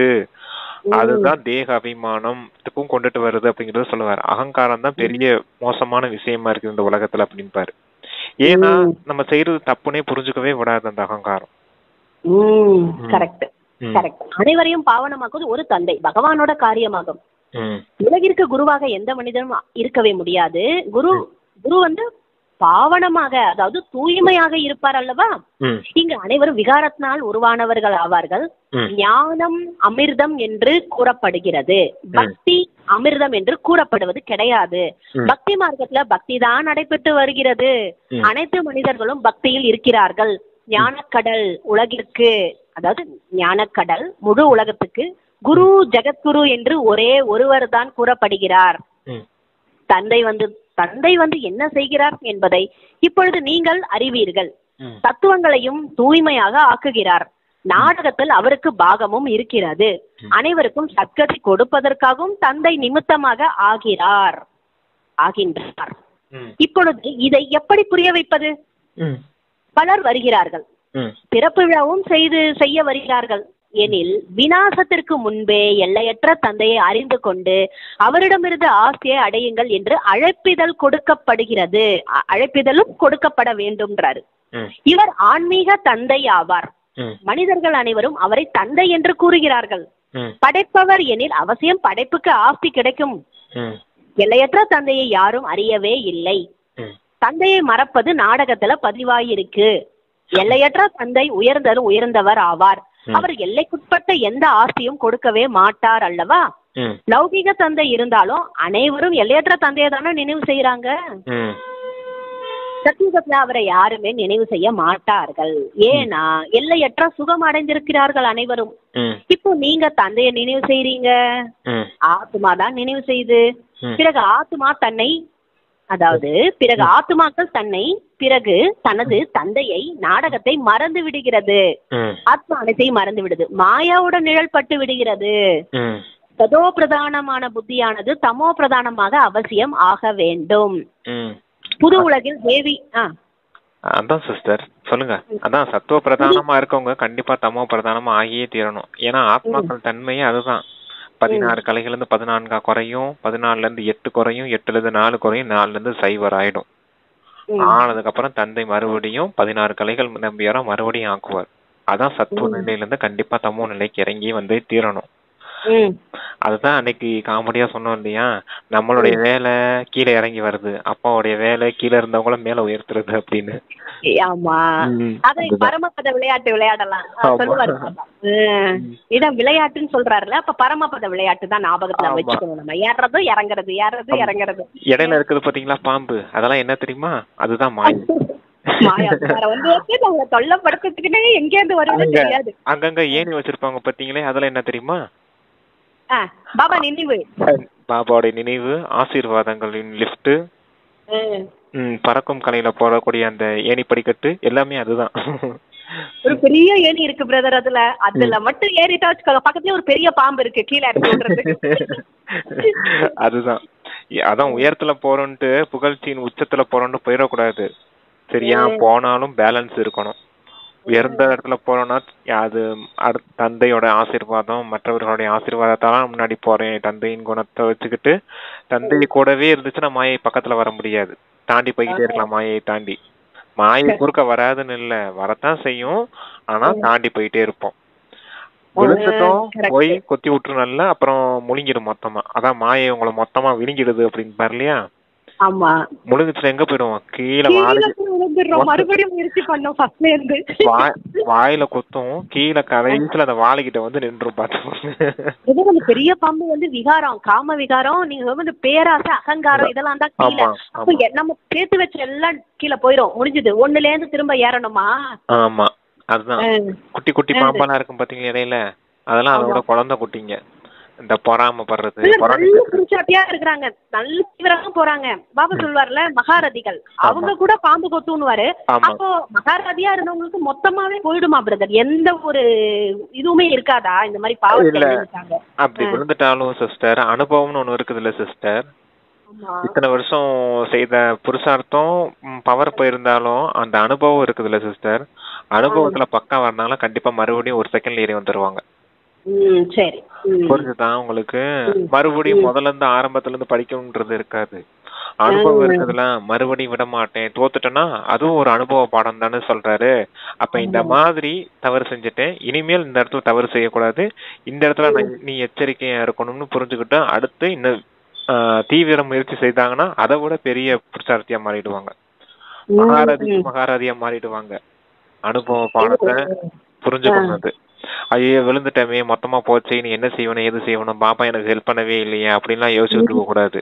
அதுதான் தேக அபிமானத்துக்கும் கொண்டுட்டு வருது அப்படிங்கறத சொல்லுவாரு. அகங்காரம் தான் பெரிய மோசமான விஷயமா இருக்கு இந்த உலகத்துல அப்படின்பாரு. ஏன்னா நம்ம செய்யறது தப்புனே புரிஞ்சுக்கவே விடாது அந்த அகங்காரம். Correct correct. அனைவரையும் பாவனமாக்குவது ஒரு தந்தை பகவானோட காரியமாகும். உலகிற்கு குருவாக எந்த மனிதனும் இருக்கவே முடியாது. குரு வந்து பாவனமாக, அதாவது தூய்மையாக இருப்பார் அல்லவா? இங்கு அனைவரும் விகாரத்தினால் உருவானவர்கள் ஆவார்கள். ஞானம் அமிர்தம் என்று கூறப்படுகிறது. பக்தி அமிர்தம் என்று கூறப்படுவது கிடையாது. பக்தி மார்க்கத்துல பக்தி தான் நடைபெற்று வருகிறது. அனைத்து மனிதர்களும் பக்தியில் இருக்கிறார்கள். ஞானக்கடல் உலகிற்கு, அதாவது ஞானக்கடல் முழு உலகத்துக்கு குரு ஜெகத்குரு என்று ஒரே ஒருவர் தான் கூறப்படுகிறார். தந்தை வந்து என்ன செய்கிறார் என்பதை இப்பொழுது நீங்கள் அறிவீர்கள். தத்துவங்களையும் தூய்மையாக ஆக்குகிறார். நாடகத்தில் அவருக்கு பாகமும் இருக்கிறது. அனைவருக்கும் சத்கதி கொடுப்பதற்காகவும் தந்தை நிமித்தமாக ஆகின்றார். இப்பொழுது இதை எப்படி புரிய வைப்பது? பலர் வருகிறார்கள், பிறப்பு விழாவும் செய்ய வருகிறார்கள். எனில் விநாசத்திற்கு முன்பே எல்லையற்ற தந்தையை அறிந்து கொண்டு அவரிடமிருந்து ஆசையை அடையுங்கள் என்று அழைப்பிதழ் கொடுக்கப்படுகிறது. அழைப்பிதழும் கொடுக்கப்பட வேண்டும்ன்றாரு. இவர் ஆன்மீக தந்தை ஆவார். மனிதர்கள் அனைவரும் அவரை தந்தை என்று கூறுகிறார்கள். படைப்பவர் எனில் அவசியம் படைப்புக்கு ஆஸ்தி கிடைக்கும். எல்லையற்ற தந்தையை யாரும் அறியவே இல்லை. தந்தையை மறப்பது நாடகத்துல பதிவாயிருக்கு. எல்லையற்ற தந்தை உயர்ந்தவர் ஆவார். அவர் எல்லைக்குட்பட்ட எந்த ஆஸ்தியும் கொடுக்கவே மாட்டார் அல்லவா? லௌகிக தந்தை இருந்தாலும் அனைவரும் எல்லையற்ற தந்தையை தானே நினைவு செய்யறாங்க. சத்தியுகத்துல அவரை யாருமே நினைவு செய்ய மாட்டார்கள். ஏன்னா எல்லையற்ற சுகம் அடைந்திருக்கிறார்கள் அனைவரும். இப்போ நீங்க தந்தைய நினைவு செய்றீங்க, ஆத்மா தான் நினைவு செய்யுது. பிறகு ஆத்மா தன்னை, அதாவது பிறகு ஆத்மாக்கள் தன்னை, பிறகு தனது தந்தையை, நாடகத்தை மறந்து விடுகிறது. ஆத்மா அனைத்தையும் மறந்து விடுது, மாயாவோட நிழல் பட்டு விடுகிறது. சதோ பிரதானமான புத்தியானது தமோ பிரதானமாக அவசியம் ஆக வேண்டும். புது உலகில் தேவி அதான் சிஸ்டர் சொல்லுங்க. அதான் சத்துவ பிரதானமா இருக்கவங்க கண்டிப்பா தமோ பிரதானமா ஆகியே தீரணும். ஏன்னா ஆத்மாக்கள் தன்மையே அதுதான். 16 கலைகள் இருந்து 14 குறையும், 14ல இருந்து 8 குறையும், 8ல இருந்து 4 குறையும், 4ல இருந்து 0 ஆயிடும். ஆனதுக்கு அப்புறம் தந்தை மறுபடியும் 16 கலைகள் நம்பியாரா மறுபடியும் ஆக்குவார். அதான் சத்துவ நிலையில இருந்து கண்டிப்பா தமோ நிலைக்கு இறங்கி வந்து தீரணும். அதுதான் அன்னைக்கு காமெடியா சொன்னோம் இல்லையா, நம்மளுடைய வேலை கீழே இறங்கி வருது, அப்பாவுடைய வேலை கீழே இருந்தவங்கள மேல உயர்த்துறது அப்படின்னு. ஆமா, அதை பரமபத விளையாட்டு விளையாடலாம் சொல்லுவாரு. இடம் விளையாட்டுன்னு சொல்றாருல, அப்ப பரமபத விளையாட்டு தான் ஞாபகத்துல வச்சுக்கணும். நம்ம ஏறது இறங்குறது, ஏறது இறங்குறது. இடையில இருக்குது பாத்தீங்களா பாம்பு, அதெல்லாம் என்ன தெரியுமா? அதுதான் மாயா. தொல்லப்படுத்துக்கிட்டே எங்க இருந்து வருது தெரியாது. அங்கங்க ஏணி வச்சிருப்பாங்க பாத்தீங்களே, அதெல்லாம் என்ன தெரியுமா? பாபா நினைவு, பாபாவுடைய நினைவு, ஆசீர்வாதங்களின் லிப்ட், பறக்கும் கலையில போடக்கூடிய அந்த ஏணி படிக்கட்டு, எல்லாமே அதுதான். ஒரு பெரிய ஏணி இருக்கு பிரதர், அதுல மட்டும் ஏறிட்டா வச்சுக்கோங்க, பக்கத்துலயே ஒரு பெரிய பாம்பு இருக்கு கீழே இறக்கி. அதுதான். அதான் உயரத்துல போறோம்ட்டு புகழ்ச்சியின் உச்சத்துல போறோம்னு போயிடக்கூடாது. சரியா? போனாலும் பேலன்ஸ் இருக்கணும். உயர்ந்த இடத்துல போறோம்னா அது தந்தையோட ஆசீர்வாதம், மற்றவர்களுடைய ஆசீர்வாதத்தால முன்னாடி போறேன். தந்தையின் குணத்தை வச்சுக்கிட்டு தந்தை கூடவே இருந்துச்சுன்னா மாயை பக்கத்துல வர முடியாது. தாண்டி போய்கிட்டே இருக்கலாம். மாயை தாண்டி, மாயை குறுக்க வராதுன்னு இல்ல, வரத்தான் செய்யும். ஆனா தாண்டி போயிட்டே இருப்போம். விழுந்துட்டோம் போய் கொத்தி விட்டுரு நல்லா, அப்புறம் முழுங்கிடும் மொத்தமா. அதான் மாயை உங்களை மொத்தமா விழுங்கிடுது அப்படின்னு பாரு இல்லையா? ஆமா, முழுங்குச்சுல எங்க போயிடுவோம்? கீழே வாயில கொத்தும், கீழே கடைசியில அந்த வாழைகிட்ட வந்து நின்றும். பாத்து பெரிய பாம்பு வந்து விகாரம், காம விகாரம், நீங்க வந்து பேராசை, அகங்காரம், இதெல்லாம் தான் கீழே. அப்ப நம்ம சேர்த்து வச்ச எல்லாம் கீழே போயிடும், முடிஞ்சது. ஒண்ணுல இருந்து திரும்ப ஏறணுமா? ஆமா, அதுதான். குட்டி குட்டி பாம்பெல்லாம் இருக்கும் பாத்தீங்களா இடையில, அதெல்லாம் அதோட குழந்தை குட்டிங்க. இந்த பொறாமப்படுறது, இருக்கிறாங்க, நல்ல தீவிரமா போறாங்க. பாபா சொல்வார்ல, மகாரதிகள், அவங்க கூட பாம்பு கொத்துவாரு. அப்போ மகாரதியா இருந்தவங்களுக்கு மொத்தமாவே போயிடுமா பிரதர்? எந்த ஒரு இதுவுமே இருக்காதா இந்த மாதிரி பாவத்தை? அப்படி விழுந்துட்டாலும் சிஸ்டர், அனுபவம்னு ஒண்ணு இருக்குது இல்ல சிஸ்டர். இத்தனை வருஷம் செய்த புருஷார்த்தம் பவர் போயிருந்தாலும் அந்த அனுபவம் இருக்குது இல்ல சிஸ்டர். அனுபவத்துல பக்கா வரனால கண்டிப்பா மறுபடியும் ஒரு செகண்ட்ல ஏறி வந்துருவாங்க. சரி, புரிஞ்சுதான் உங்களுக்கு? மறுபடியும் முதல்ல இருந்து ஆரம்பத்துல இருந்து படிக்கணும்ன்றது இருக்காது. அனுபவம் இருக்குதுல, மறுபடியும் விட மாட்டேன், தோத்துட்டேன்னா அதுவும் ஒரு அனுபவ பாடம் தானே சொல்றாரு. அப்ப இந்த மாதிரி தவறு செஞ்சுட்டேன், இனிமேல் இந்த இடத்துல தவறு செய்யக்கூடாது, இந்த இடத்துல நீ எச்சரிக்கையா இருக்கணும்னு புரிஞ்சுக்கிட்டு அடுத்து இன்னும் தீவிர முயற்சி செய்தாங்கன்னா அதை விட பெரிய புருஷார்த்தியா மாறிடுவாங்க, மகாரதியா மாறிடுவாங்க. அனுபவ பாடத்தை புரிஞ்சுக்கணுது. ஐயோ விழுந்துட்டமே, மொத்தமா போச்சு, நீ என்ன செய்வனும் எது செய்வனும், பாப்பா எனக்கு ஹெல்ப் பண்ணவே இல்லையா அப்படின்லாம் யோசிச்சுட்டு இருக்க கூடாது.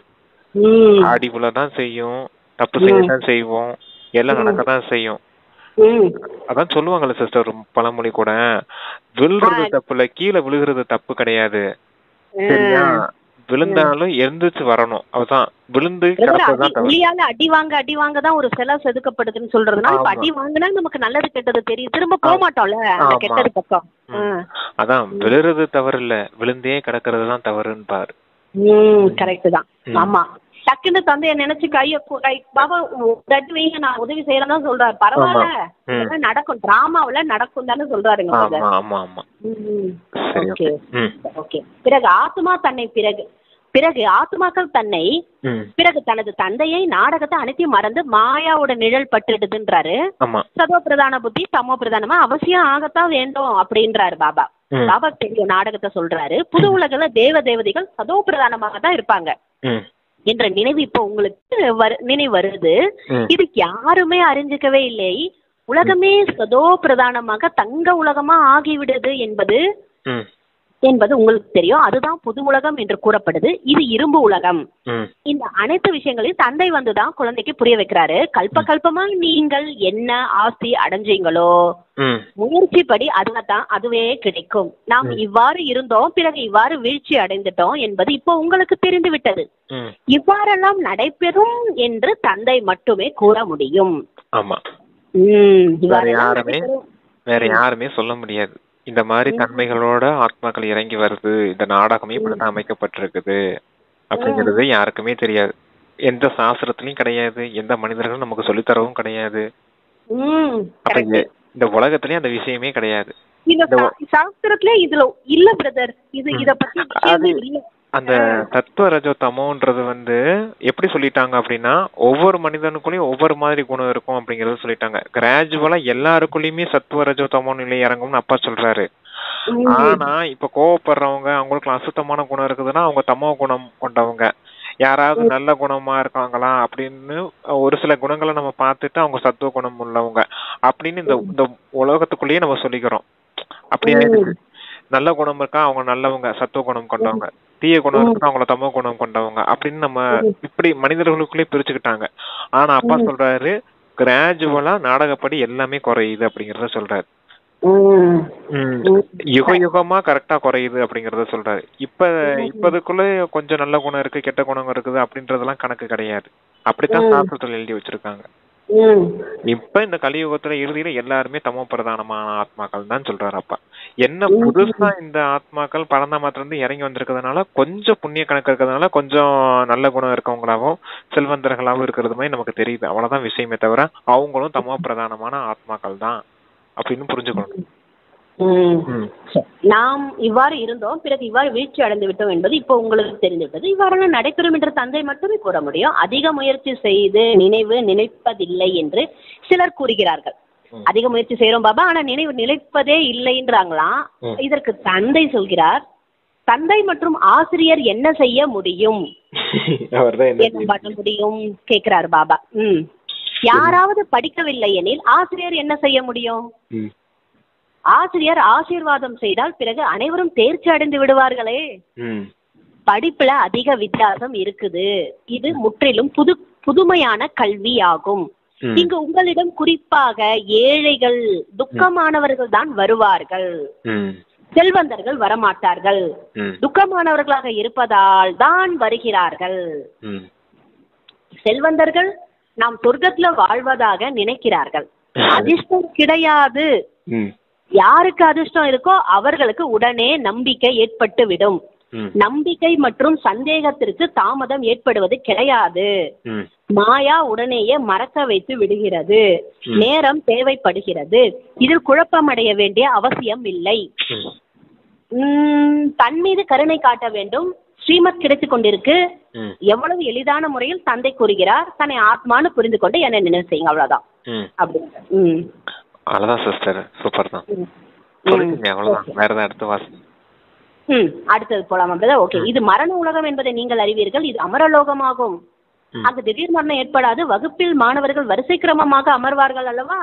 ஆடிக்குள்ளதான் செய்யும், தப்பு செய்யத்தான் செய்வோம், எல்லாம் நடக்கத்தான் செய்யும். அதான் சொல்லுவாங்கல்ல சிஸ்டர் பழமொழி கூட, விழுறது தப்புல, கீழே விழுகிறது தப்பு கிடையாது. சரியா? விழுந்தாலும் எழுந்துச்சு வரணும். அதுதான் விழுந்து அடி வாங்க தான் ஒரு செலவு செதுக்கப்படுதுன்னு சொல்றதுனால, அடி வாங்கினா நமக்கு நல்லது கெட்டது தெரியும், திரும்ப போக மாட்டோம்ல கெட்டது பக்கம். அதான் விழுறது தவறு இல்ல, விழுந்தே கிடக்கிறது தான் தவறுன்னு பாரு. கரெக்ட் தான். ஆமா, டக்குன்னு தந்தைய நினைச்சு பாபா தட்டு வைங்க, நான் உதவி செய்யறேன்னு தான் சொல்றாரு. பரவாயில்ல, நடக்கும், டிராமாவில நடக்கும் தானே சொல்றாருங்க. பிறகு ஆத்மா தன்னை, பிறகு பிறகு ஆத்மாக்கள் தன்னை பிறகு தனது தந்தையை நாடகத்தை அனைத்தையும் மறந்து மாயாவோட நிழல் பட்டுடுதுன்றாரு. சதோ பிரதான புத்தி தமோ பிரதானமா அவசியம் ஆகத்தான் வேண்டும் அப்படின்றாரு பாபா. பாபா தெரியும் நாடகத்தை சொல்றாரு. புது உலகில தேவதைகள் சதோ பிரதானமாக தான் இருப்பாங்க என்ற நினைவு இப்போ உங்களுக்கு நினைவு வருது. இது யாருமே அறிஞ்சிக்கவே இல்லை. உலகமே சதோ பிரதானமாக தங்க உலகமா ஆகிவிடுது என்பது உங்களுக்கு தெரியும். அதுதான் புது உலகம் என்று கூறப்படுது. இது இரும்பு உலகம். இந்த அனைத்து விஷயங்களையும் தந்தை வந்துதான் குழந்தைக்கு புரிய வைக்கிறாரு. கல்பமா நீங்கள் என்ன ஆஸ்தி அடைஞ்சீங்களோ முயற்சிப்படி அதுவே கிடைக்கும். நாம் இவ்வாறு இருந்தோம், பிறகு இவ்வாறு வீழ்ச்சி அடைந்துட்டோம் என்பது இப்போ உங்களுக்கு தெரிந்து விட்டது. இவ்வாறெல்லாம் நடைபெறும் என்று தந்தை மட்டுமே கூற முடியும். வேற யாருமே சொல்ல முடியாது. இந்த மாதிரி தன்மைகளோட ஆத்மாக்கள் இறங்கி வருது, இந்த நாடகமே இப்படிதான் அமைக்கப்பட்டிருக்குது அப்படிங்கிறது யாருக்குமே தெரியாது. எந்த சாஸ்திரத்திலயும் கிடையாது, எந்த மனிதர்களும் நமக்கு சொல்லித்தரவும் கிடையாது. இந்த உலகத்திலயும் அந்த விஷயமே கிடையாது. சாஸ்திரத்திலே இதுல இல்ல பிரதர். இத பத்தி அந்த தத்துவ ரஜோ தமோன்றது எப்படி சொல்லிட்டாங்க அப்படின்னா, ஒவ்வொரு மனிதனுக்குள்ளயும் ஒவ்வொரு மாதிரி குணம் இருக்கும் அப்படிங்கறத சொல்லிட்டாங்க. கிராஜுவலா எல்லாருக்குள்ளயுமே சத்துவ ரஜோ தமோ நிலை இறங்கும்னு அப்பா சொல்றாரு. ஆனா இப்ப கோவப்படுறவங்க, அவங்களுக்கு அசுத்தமான குணம் இருக்குதுன்னா அவங்க தமோ குணம் கொண்டவங்க. யாராவது நல்ல குணமா இருக்காங்களா அப்படின்னு ஒரு சில குணங்களை நம்ம பார்த்துட்டு அவங்க சத்துவ குணம் உள்ளவங்க அப்படின்னு இந்த உலகத்துக்குள்ளேயே நம்ம சொல்லிக்கிறோம். அப்படியே நல்ல குணம் இருக்கா அவங்க நல்லவங்க சத்துவ குணம் கொண்டவங்க, தீய குணம் இருக்கா அவங்கள தமோ குணம் கொண்டவங்க அப்படின்னு நம்ம இப்படி மனிதர்களுக்குள்ளே பிரிச்சுக்கிட்டாங்க. ஆனா அப்பா சொல்றாரு கிராஜுவலா நாடகப்படி எல்லாமே குறையுது அப்படிங்கறத சொல்றாரு. யுகமா கரெக்டா குறையுது அப்படிங்கறத சொல்றாரு. இப்பதுக்குள்ள கொஞ்சம் நல்ல குணம் இருக்கு, கெட்ட குணம் இருக்குது அப்படின்றதெல்லாம் கணக்கு கிடையாது. அப்படித்தான் சாஸ்திரத்துல எழுதி வச்சிருக்காங்க. இப்ப இந்த கலியுகத்துல இறுதியில எல்லாருமே தமோ பிரதானமான ஆத்மாக்கள் தான் சொல்றாரு அப்பா. என்ன புதுசா இந்த ஆத்மாக்கள் பரந்தாமத்துல இருந்து இறங்கி வந்திருக்கிறதுனால கொஞ்சம் புண்ணிய கணக்கு இருக்கிறதுனால கொஞ்சம் நல்ல குணம் இருக்கவங்களாவும் செல்வந்தர்களாவும் இருக்கிறது மாதிரி நமக்கு தெரியுது. அவ்வளவுதான் விஷயமே தவிர அவங்களும் தமோ பிரதானமான ஆத்மாக்கள் தான் அப்படின்னு புரிஞ்சுக்கணும். நாம் இவ்வாறு இருந்தோம், பிறகு இவ்வாறு வீழ்ச்சி அடைந்து விட்டோம் என்பது இப்போ உங்களுக்கு தெரிந்துவிட்டது. இவ்வாறெல்லாம் நடைபெறும் என்ற தந்தை மட்டுமே கூற முடியும். அதிக முயற்சி செய்து நினைப்பதில்லை என்று சிலர் கூறுகிறார்கள். அதிக முயற்சி செய்யறோம் பாபா, ஆனா நினைவு நிலைப்பதே இல்லைன்றாங்களாம். இதற்கு தந்தை சொல்கிறார், தந்தை மற்றும் ஆசிரியர் என்ன செய்ய முடியும், என்ன பண்ண முடியும் கேட்கிறார் பாபா. யாராவது படிக்கவில்லை எனில் ஆசிரியர் என்ன செய்ய முடியும்? ஆசிரியர் ஆசீர்வாதம் செய்தால் பிறகு அனைவரும் தேர்ச்சி அடைந்து விடுவார்களே. படிப்புல அதிக வித்தியாசம் இருக்குது. இது முற்றிலும் புதுமையான கல்வி ஆகும். இங்கு உங்களிடம் குறிப்பாக ஏழைகள் துக்கமானவர்கள் தான் வருவார்கள், செல்வந்தர்கள் வரமாட்டார்கள். துக்கமானவர்களாக இருப்பதால் தான் வருகிறார்கள். செல்வந்தர்கள் நாம் சொர்க்கத்துல வாழ்வதாக நினைக்கிறார்கள். அதிர்ஷ்டம் கிடையாது. யாருக்கு அதிர்ஷ்டம் இருக்கோ அவர்களுக்கு உடனே நம்பிக்கை ஏற்பட்டு விடும். நம்பிக்கை மற்றும் சந்தேகத்திற்கு தாமதம் ஏற்படுவது கிடையாது. மாயா உடனேயே மறக்க வைத்து விடுகிறது. நேரம் தேவைப்படுகிறது. இதில் குழப்பமடைய வேண்டிய அவசியம் இல்லை. தன் மீது கருணை காட்ட வேண்டும். ஸ்ரீமத் கிடைத்துக் கொண்டிருக்கு. எவ்வளவு எளிதான முறையில் தந்தை கூறுகிறார், தன்னை ஆத்மானு புரிந்து கொண்டு என்ன நினைவு செய்யுங்க, அவ்வளவுதான். அவ்வளவுதான் சிஸ்டர், சூப்பர் தான். அவ்வளவுதான், வேற ஏதாவது அடுத்த வாசி. அடுத்தது போலாமா பிரதர்? ஓகே. இது மரண உலகம் என்பதை நீங்கள் அறிவீர்கள். இது அமரலோகமாகும். அங்கு திடீர் மரணம் ஏற்படாது. வகுப்பில் மாணவர்கள் வரிசை கிரமமாக அமர்வார்கள் அல்லவா?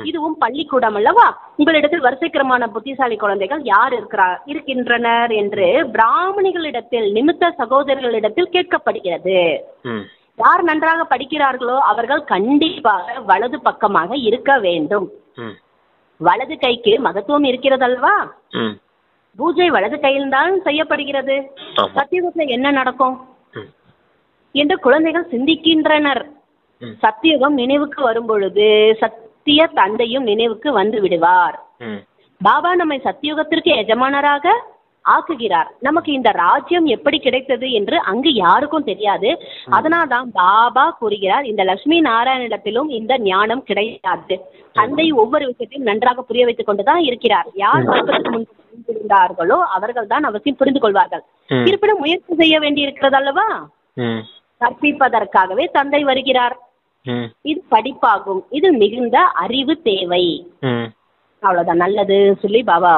இதுவும் பள்ளிக்கூடம் அல்லவா? உங்களிடத்தில் வரிசை கிரமான புத்திசாலி குழந்தைகள் யார் இருக்கின்றனர் என்று பிராமணிகளிடத்தில், நிமித்த சகோதரர்களிடத்தில் கேட்கப்படுகிறது. யார் நன்றாக படிக்கிறார்களோ அவர்கள் கண்டிப்பாக வலது பக்கமாக இருக்க வேண்டும். வலது கைக்கு மகத்துவம் இருக்கிறதல்வா? பூஜை வலது கையில்தான் செய்யப்படுகிறது. சத்தியுகத்தில் என்ன நடக்கும் என்று குழந்தைகள் சிந்திக்கின்றனர். சத்தியுகம் நினைவுக்கு வரும் பொழுது சத்திய தந்தையும் நினைவுக்கு வந்து விடுவார். பாபா நம்மை சத்தியுகத்திற்கு எஜமானராக ஆக்குகிறார். நமக்கு இந்த ராஜ்யம் எப்படி கிடைத்தது என்று அங்கு யாருக்கும் தெரியாது. அதனால்தான் பாபா கூறுகிறார், இந்த லட்சுமி நாராயணிடத்திலும் இந்த ஞானம் கிடையாது. தந்தை ஒவ்வொரு விஷயத்தையும் நன்றாக புரிய வைத்துக் கொண்டுதான் இருக்கிறார். யார் கல்பத்துக்கு முன் புரிந்தார்களோ அவர்கள் தான் அவசியம் புரிந்து கொள்வார்கள். இருப்பினும் முயற்சி செய்ய வேண்டி இருக்கிறது அல்லவா? கற்பிப்பதற்காகவே தந்தை வருகிறார். இது படிப்பாகும். இது மிகுந்த அறிவு தேவை. அவ்வளவுதான். நல்லது சொல்லி பாபா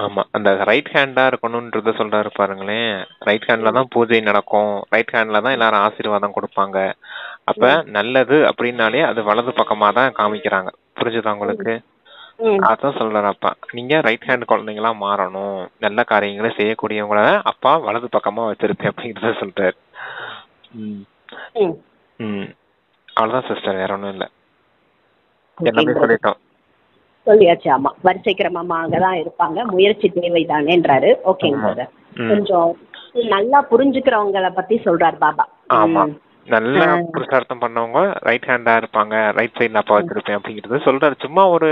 ஆமா, அந்த ரைட் ஹேண்டா இருக்கணும்ன்றத சொல்றாரு பாருங்களேன். ரைட் ஹேண்ட்ல தான் பூஜை நடக்கும், ரைட் ஹேண்ட்ல தான் எல்லாரும் ஆசீர்வாதம் கொடுப்பாங்க. அப்ப நல்லது அப்படின்னாலே அது வலது பக்கமா தான் காமிக்கிறாங்க. புரிஞ்சுதா உங்களுக்கு? அதான் சொல்றாரு அப்பா, நீங்க ரைட் ஹேண்ட் குழந்தைங்களா மாறணும், நல்ல காரியங்களை செய்யக்கூடியவங்கள அப்பா வலது பக்கமா வச்சிருப்பேன் அப்படின்றத சொல்றாரு. அவ்வளவுதான் சிஸ்டர், வேற ஒண்ணும் இல்ல. எல்லாமே சொல்லிட்டோம். சொல்லியாச்சு. ஆமா, வரிசை கிரமமாக தான் இருப்பாங்க, முயற்சி தேவைதானேன்றாரு. ஓகேங்க, கொஞ்சம் நல்லா புரிஞ்சுக்கிறவங்கள பத்தி சொல்றாரு பாபா. ஆமா, நல்ல புருஷார்த்தம் பண்ணவங்க ரைட் ஹேண்டா இருப்பாங்க, ரைட் சைட்ல அப்பா வச்சிருப்பேன் அப்படிங்கறது சொல்றாரு. சும்மா ஒரு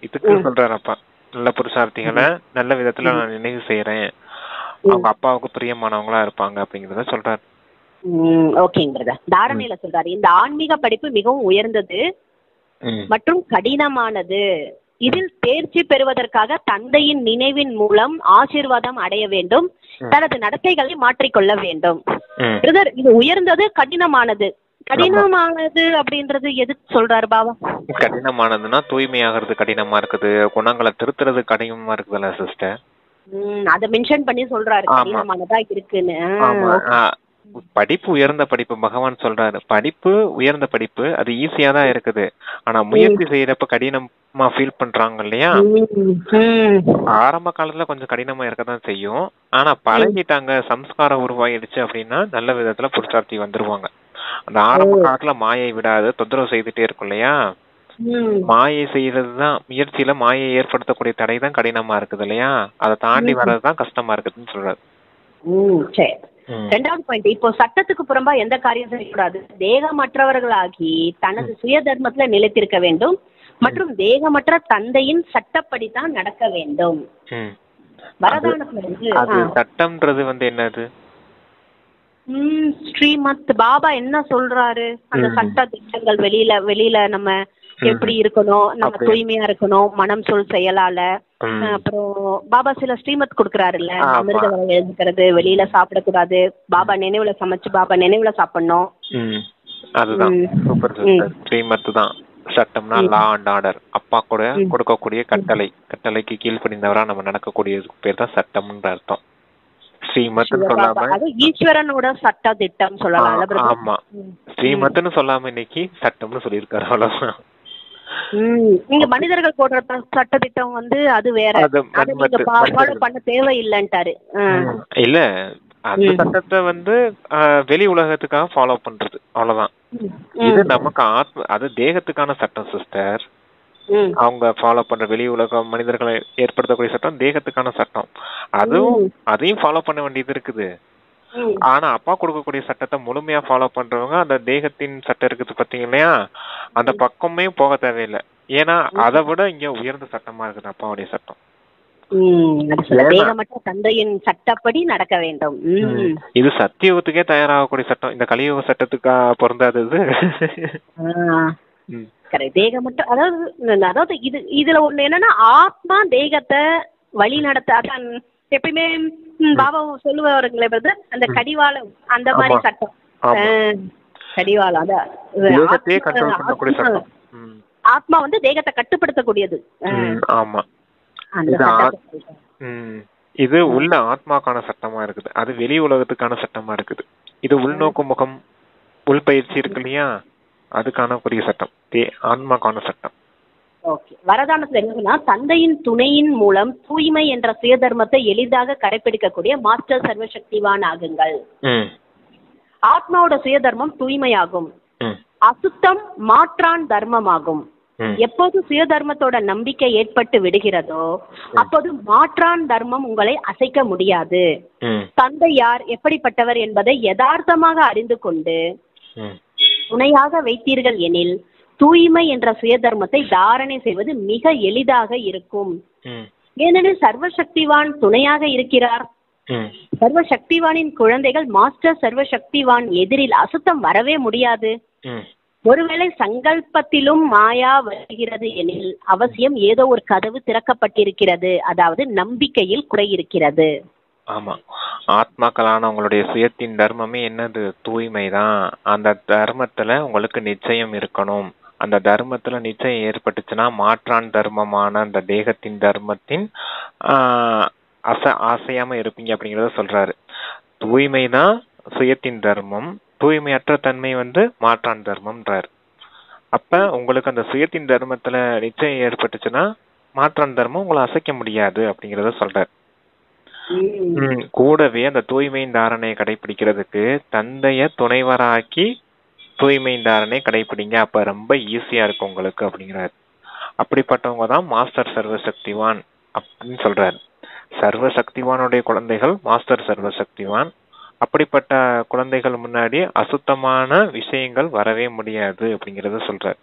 இதுக்கு சொல்றாரு அப்பா. நல்ல புருஷார்த்திகளை நல்ல விதத்துல நான் நினைவு செய்யறேன், அவங்க அப்பாவுக்கு பிரியமானவங்களா இருப்பாங்க அப்படிங்கறத சொல்றாரு. ஓகேங்க பிரதர். தாரணையில சொல்றாரு, இந்த ஆன்மீக படிப்பு மிகவும் உயர்ந்தது மற்றும் கடினமானது. இதில் தேர்ச்சி பெறுவதற்காக தந்தையின் நினைவின் மூலம் ஆசீர்வாதம் அடைய வேண்டும், தனது நடத்தைகளை மாற்றிக்கொள்ள வேண்டும். பிரதர், இது உயர்ந்தது கடினமானது. கடினமானது அப்படின்றது எதுக்கு சொல்றாரு பாபா? கடினமானதுன்னா தூய்மையாகிறது கடினமா இருக்குது, குணங்களை திருத்துறது கடினமா இருக்குதுல்ல சிஸ்டர். அத மென்ஷன் பண்ணி சொல்றாரு கடினமானதா இருக்குன்னு. படிப்பு உயர்ந்த படிப்பு, பகவான் சொல்றாரு படிப்பு உயர்ந்த படிப்பு, அது ஈஸியா தான் இருக்குது. ஆனா முயற்சி செய்யறப்ப கடினமா ஃபீல் பண்றாங்க இல்லையா? ஆரம்ப காலத்துல கொஞ்சம் கடினமா இருக்கதான் செய்யும். ஆனா பழகிட்டாங்க, சம்ஸ்காரம் உருவாயிடுச்சு அப்படின்னா நல்ல விதத்துல புருஷார்த்தி வந்துருவாங்க. அந்த ஆரம்ப காலத்துல மாயை விடாது தொந்தரவு செய்துட்டே இருக்கும் இல்லையா? மாயை செய்யறதுதான், முயற்சியில மாயை ஏற்படுத்தக்கூடிய தடை தான் கடினமா இருக்குது இல்லையா? அதை தாண்டி வர்றதுதான் கஷ்டமா இருக்குதுன்னு சொல்றாரு. ரெண்டாவது பாயிண்ட், இப்போ சட்டத்துக்கு புறம்பா எந்த காரியம் செய்யக்கூடாது. தேகமற்றவர்களாகி தனது சுய தர்மத்துல நிலைத்திருக்க வேண்டும் மற்றும் தேகமற்ற தந்தையின் சட்டப்படித்தான் நடக்க வேண்டும். வரதானத்துல சட்டம்ன்றது என்னது? ஸ்ரீமத் பாபா என்ன சொல்றாரு, அந்த சட்ட திட்டங்கள் வெளியில நம்ம எப்படி இருக்கணும், நம்ம தூய்மையா இருக்கணும் மனம் சொல் செயலால. அப்புறம் பாபா சில ஸ்ரீமத் கொடுக்கறாருல்ல, அமிர்த வகை எழுதுக்கிறது, வெளியில சாப்பிடக்கூடாது, பாபா நினைவுல சமைச்சு பாபா நினைவுல சாப்பிடணும். அதுதான் சூப்பர் சிஸ்டர். ஸ்ரீமத் தான் சட்டம்னா லா அண்ட் ஆர்டர். அப்பா கூட கொடுக்கக்கூடிய கட்டளைக்கு கீழ்ப்படிந்தவரா நம்ம நடக்கக்கூடியதுக்கு பேர் தான் சட்டம்ன்ற அர்த்தம். ஸ்ரீமத்னு சொல்லாம ஈஸ்வரனோட சட்ட திட்டம் சொல்லலாம். ஆமா, ஸ்ரீமத்னு சொல்லாம இன்னைக்கு சட்டம்னு சொல்லியிருக்காரு, அவ்வளவுதான். நீங்க மனிதர்கள் போடுற சட்ட திட்டம் அது வேற, அது நீங்க ஃபாலோ பண்ண தேவையில்லைன்ட்டாரு. இல்ல, அந்த சட்டத்தை வெளி உலகத்துக்காக ஃபாலோ பண்றது, அவ்வளவுதான். இது நமக்கு அது தேகத்துக்கான சட்டம் சிஸ்டர். அவங்க ஃபாலோ பண்ற வெளி உலகம் மனிதர்களை ஏற்படுத்தக்கூடிய சட்டம் தேகத்துக்கான சட்டம். அதையும் ஃபாலோ பண்ண வேண்டியது இருக்குது. ஆனா அப்பா கொடுக்கக்கூடிய சட்டத்தை முழுமையா ஃபாலோ பண்றவங்க அந்த தேகத்தின் சட்டம் இருக்குது பாத்தீங்க இல்லையா, அந்த பக்கமே போக தேவையில்லை. ஏன்னா அதை விட இங்க உயர்ந்த சட்டமா இருக்குது அப்பாவுடைய சட்டம். தந்தையின் சட்டப்படி நடக்க வேண்டும். இது சத்தியுகத்துக்கே தயாராகக்கூடிய சட்டம், இந்த கலியுக சட்டத்துக்கா பொருந்தாதது. தேகமற்ற அதாவது இதுல ஒண்ணு என்னன்னா, ஆத்மா தேகத்தை வழி நடத்த எப்பயுமே பாபா சொல்லுவாருங்களே அந்த கடிவாளம், அந்த மாதிரி சட்டம். கடிவாளம் ஆத்மா தேகத்தை கட்டுப்படுத்தக்கூடியது. ஆமா, இது உள்ள ஆத்மாக்கான சட்டமா இருக்குது, அது வெளி உலகத்துக்கான சட்டமா இருக்குது. இது உள்நோக்கு முகம் உள்பயிற்சி இருக்கு இல்லையா, அதுக்கான புதிய சட்டம், ஆன்மாக்கான சட்டம். வரதானத்துல என்னன்னா, தந்தையின் துணையின் மூலம் தூய்மை என்ற சுயதர்மத்தை எளிதாக கடைபிடிக்கக்கூடிய மாஸ்டர் சர்வசக்திவான் ஆகுங்கள். ஆத்மாவோட சுயதர்மம் தூய்மையாகும், அசுத்தம் மாற்றான் தர்மமாகும். எப்போது சுயதர்மத்தோட நம்பிக்கை ஏற்பட்டு விடுகிறதோ அப்போது மாற்றான் தர்மம் உங்களை அசைக்க முடியாது. தந்தை யார், எப்படிப்பட்டவர் என்பதை யதார்த்தமாக அறிந்து கொண்டு துணையாக வைத்தீர்கள் எனில் தூய்மை என்ற சுயதர்மத்தை தாரணை செய்வது மிக எளிதாக இருக்கும். ஏனெனில் சர்வசக்திவான் துணையாக இருக்கிறார். சர்வசக்திவானின் குழந்தைகள் மாஸ்டர் சர்வசக்திவான் எதிரில் அசுத்தம் வரவே முடியாது. ஒருவேளை சங்கல்பத்திலும் மாயா வருகிறது எனில் அவசியம் ஏதோ ஒரு கதவு திறக்கப்பட்டிருக்கிறது, அதாவது நம்பிக்கையில் குறை இருக்கிறது. ஆமா. ஆத்மாக்களான உங்களுடைய சுயத்தின் தர்மமே என்னது? தூய்மைதான். அந்த தர்மத்துல உங்களுக்கு நிச்சயம் இருக்கணும். அந்த தர்மத்துல நிச்சயம் ஏற்பட்டுச்சுன்னா மாற்றான் தர்மமான அந்த தேகத்தின் தர்மத்தின் ஆசையாம இருப்பீங்க அப்படிங்கறத சொல்றாரு. தூய்மைதான் சுயத்தின் தர்மம், தூய்மையற்ற தன்மை மாற்றான் தர்மம்ன்றாரு. அப்ப உங்களுக்கு அந்த சுயத்தின் தர்மத்துல நிச்சயம் ஏற்பட்டுச்சுன்னா மாற்றான் தர்மம் உங்களை அசைக்க முடியாது அப்படிங்கறத சொல்றாரு. கூடவே அந்த தூய்மையின் தாரணையை கடைபிடிக்கிறதுக்கு தந்தைய துணைவராக்கி தூய்மையின் தாரணை கடைபிடிங்க, அப்ப ரொம்ப ஈஸியா இருக்கும் உங்களுக்கு அப்படிங்கிறாரு. அப்படிப்பட்டவங்க தான் மாஸ்டர் சர்வசக்திவான் அப்படின்னு சொல்றாரு. சர்வசக்திவானுடைய குழந்தைகள் மாஸ்டர் சர்வசக்திவான். அப்படிப்பட்ட குழந்தைகள் முன்னாடி அசுத்தமான விஷயங்கள் வரவே முடியாது அப்படிங்கறத சொல்றாரு.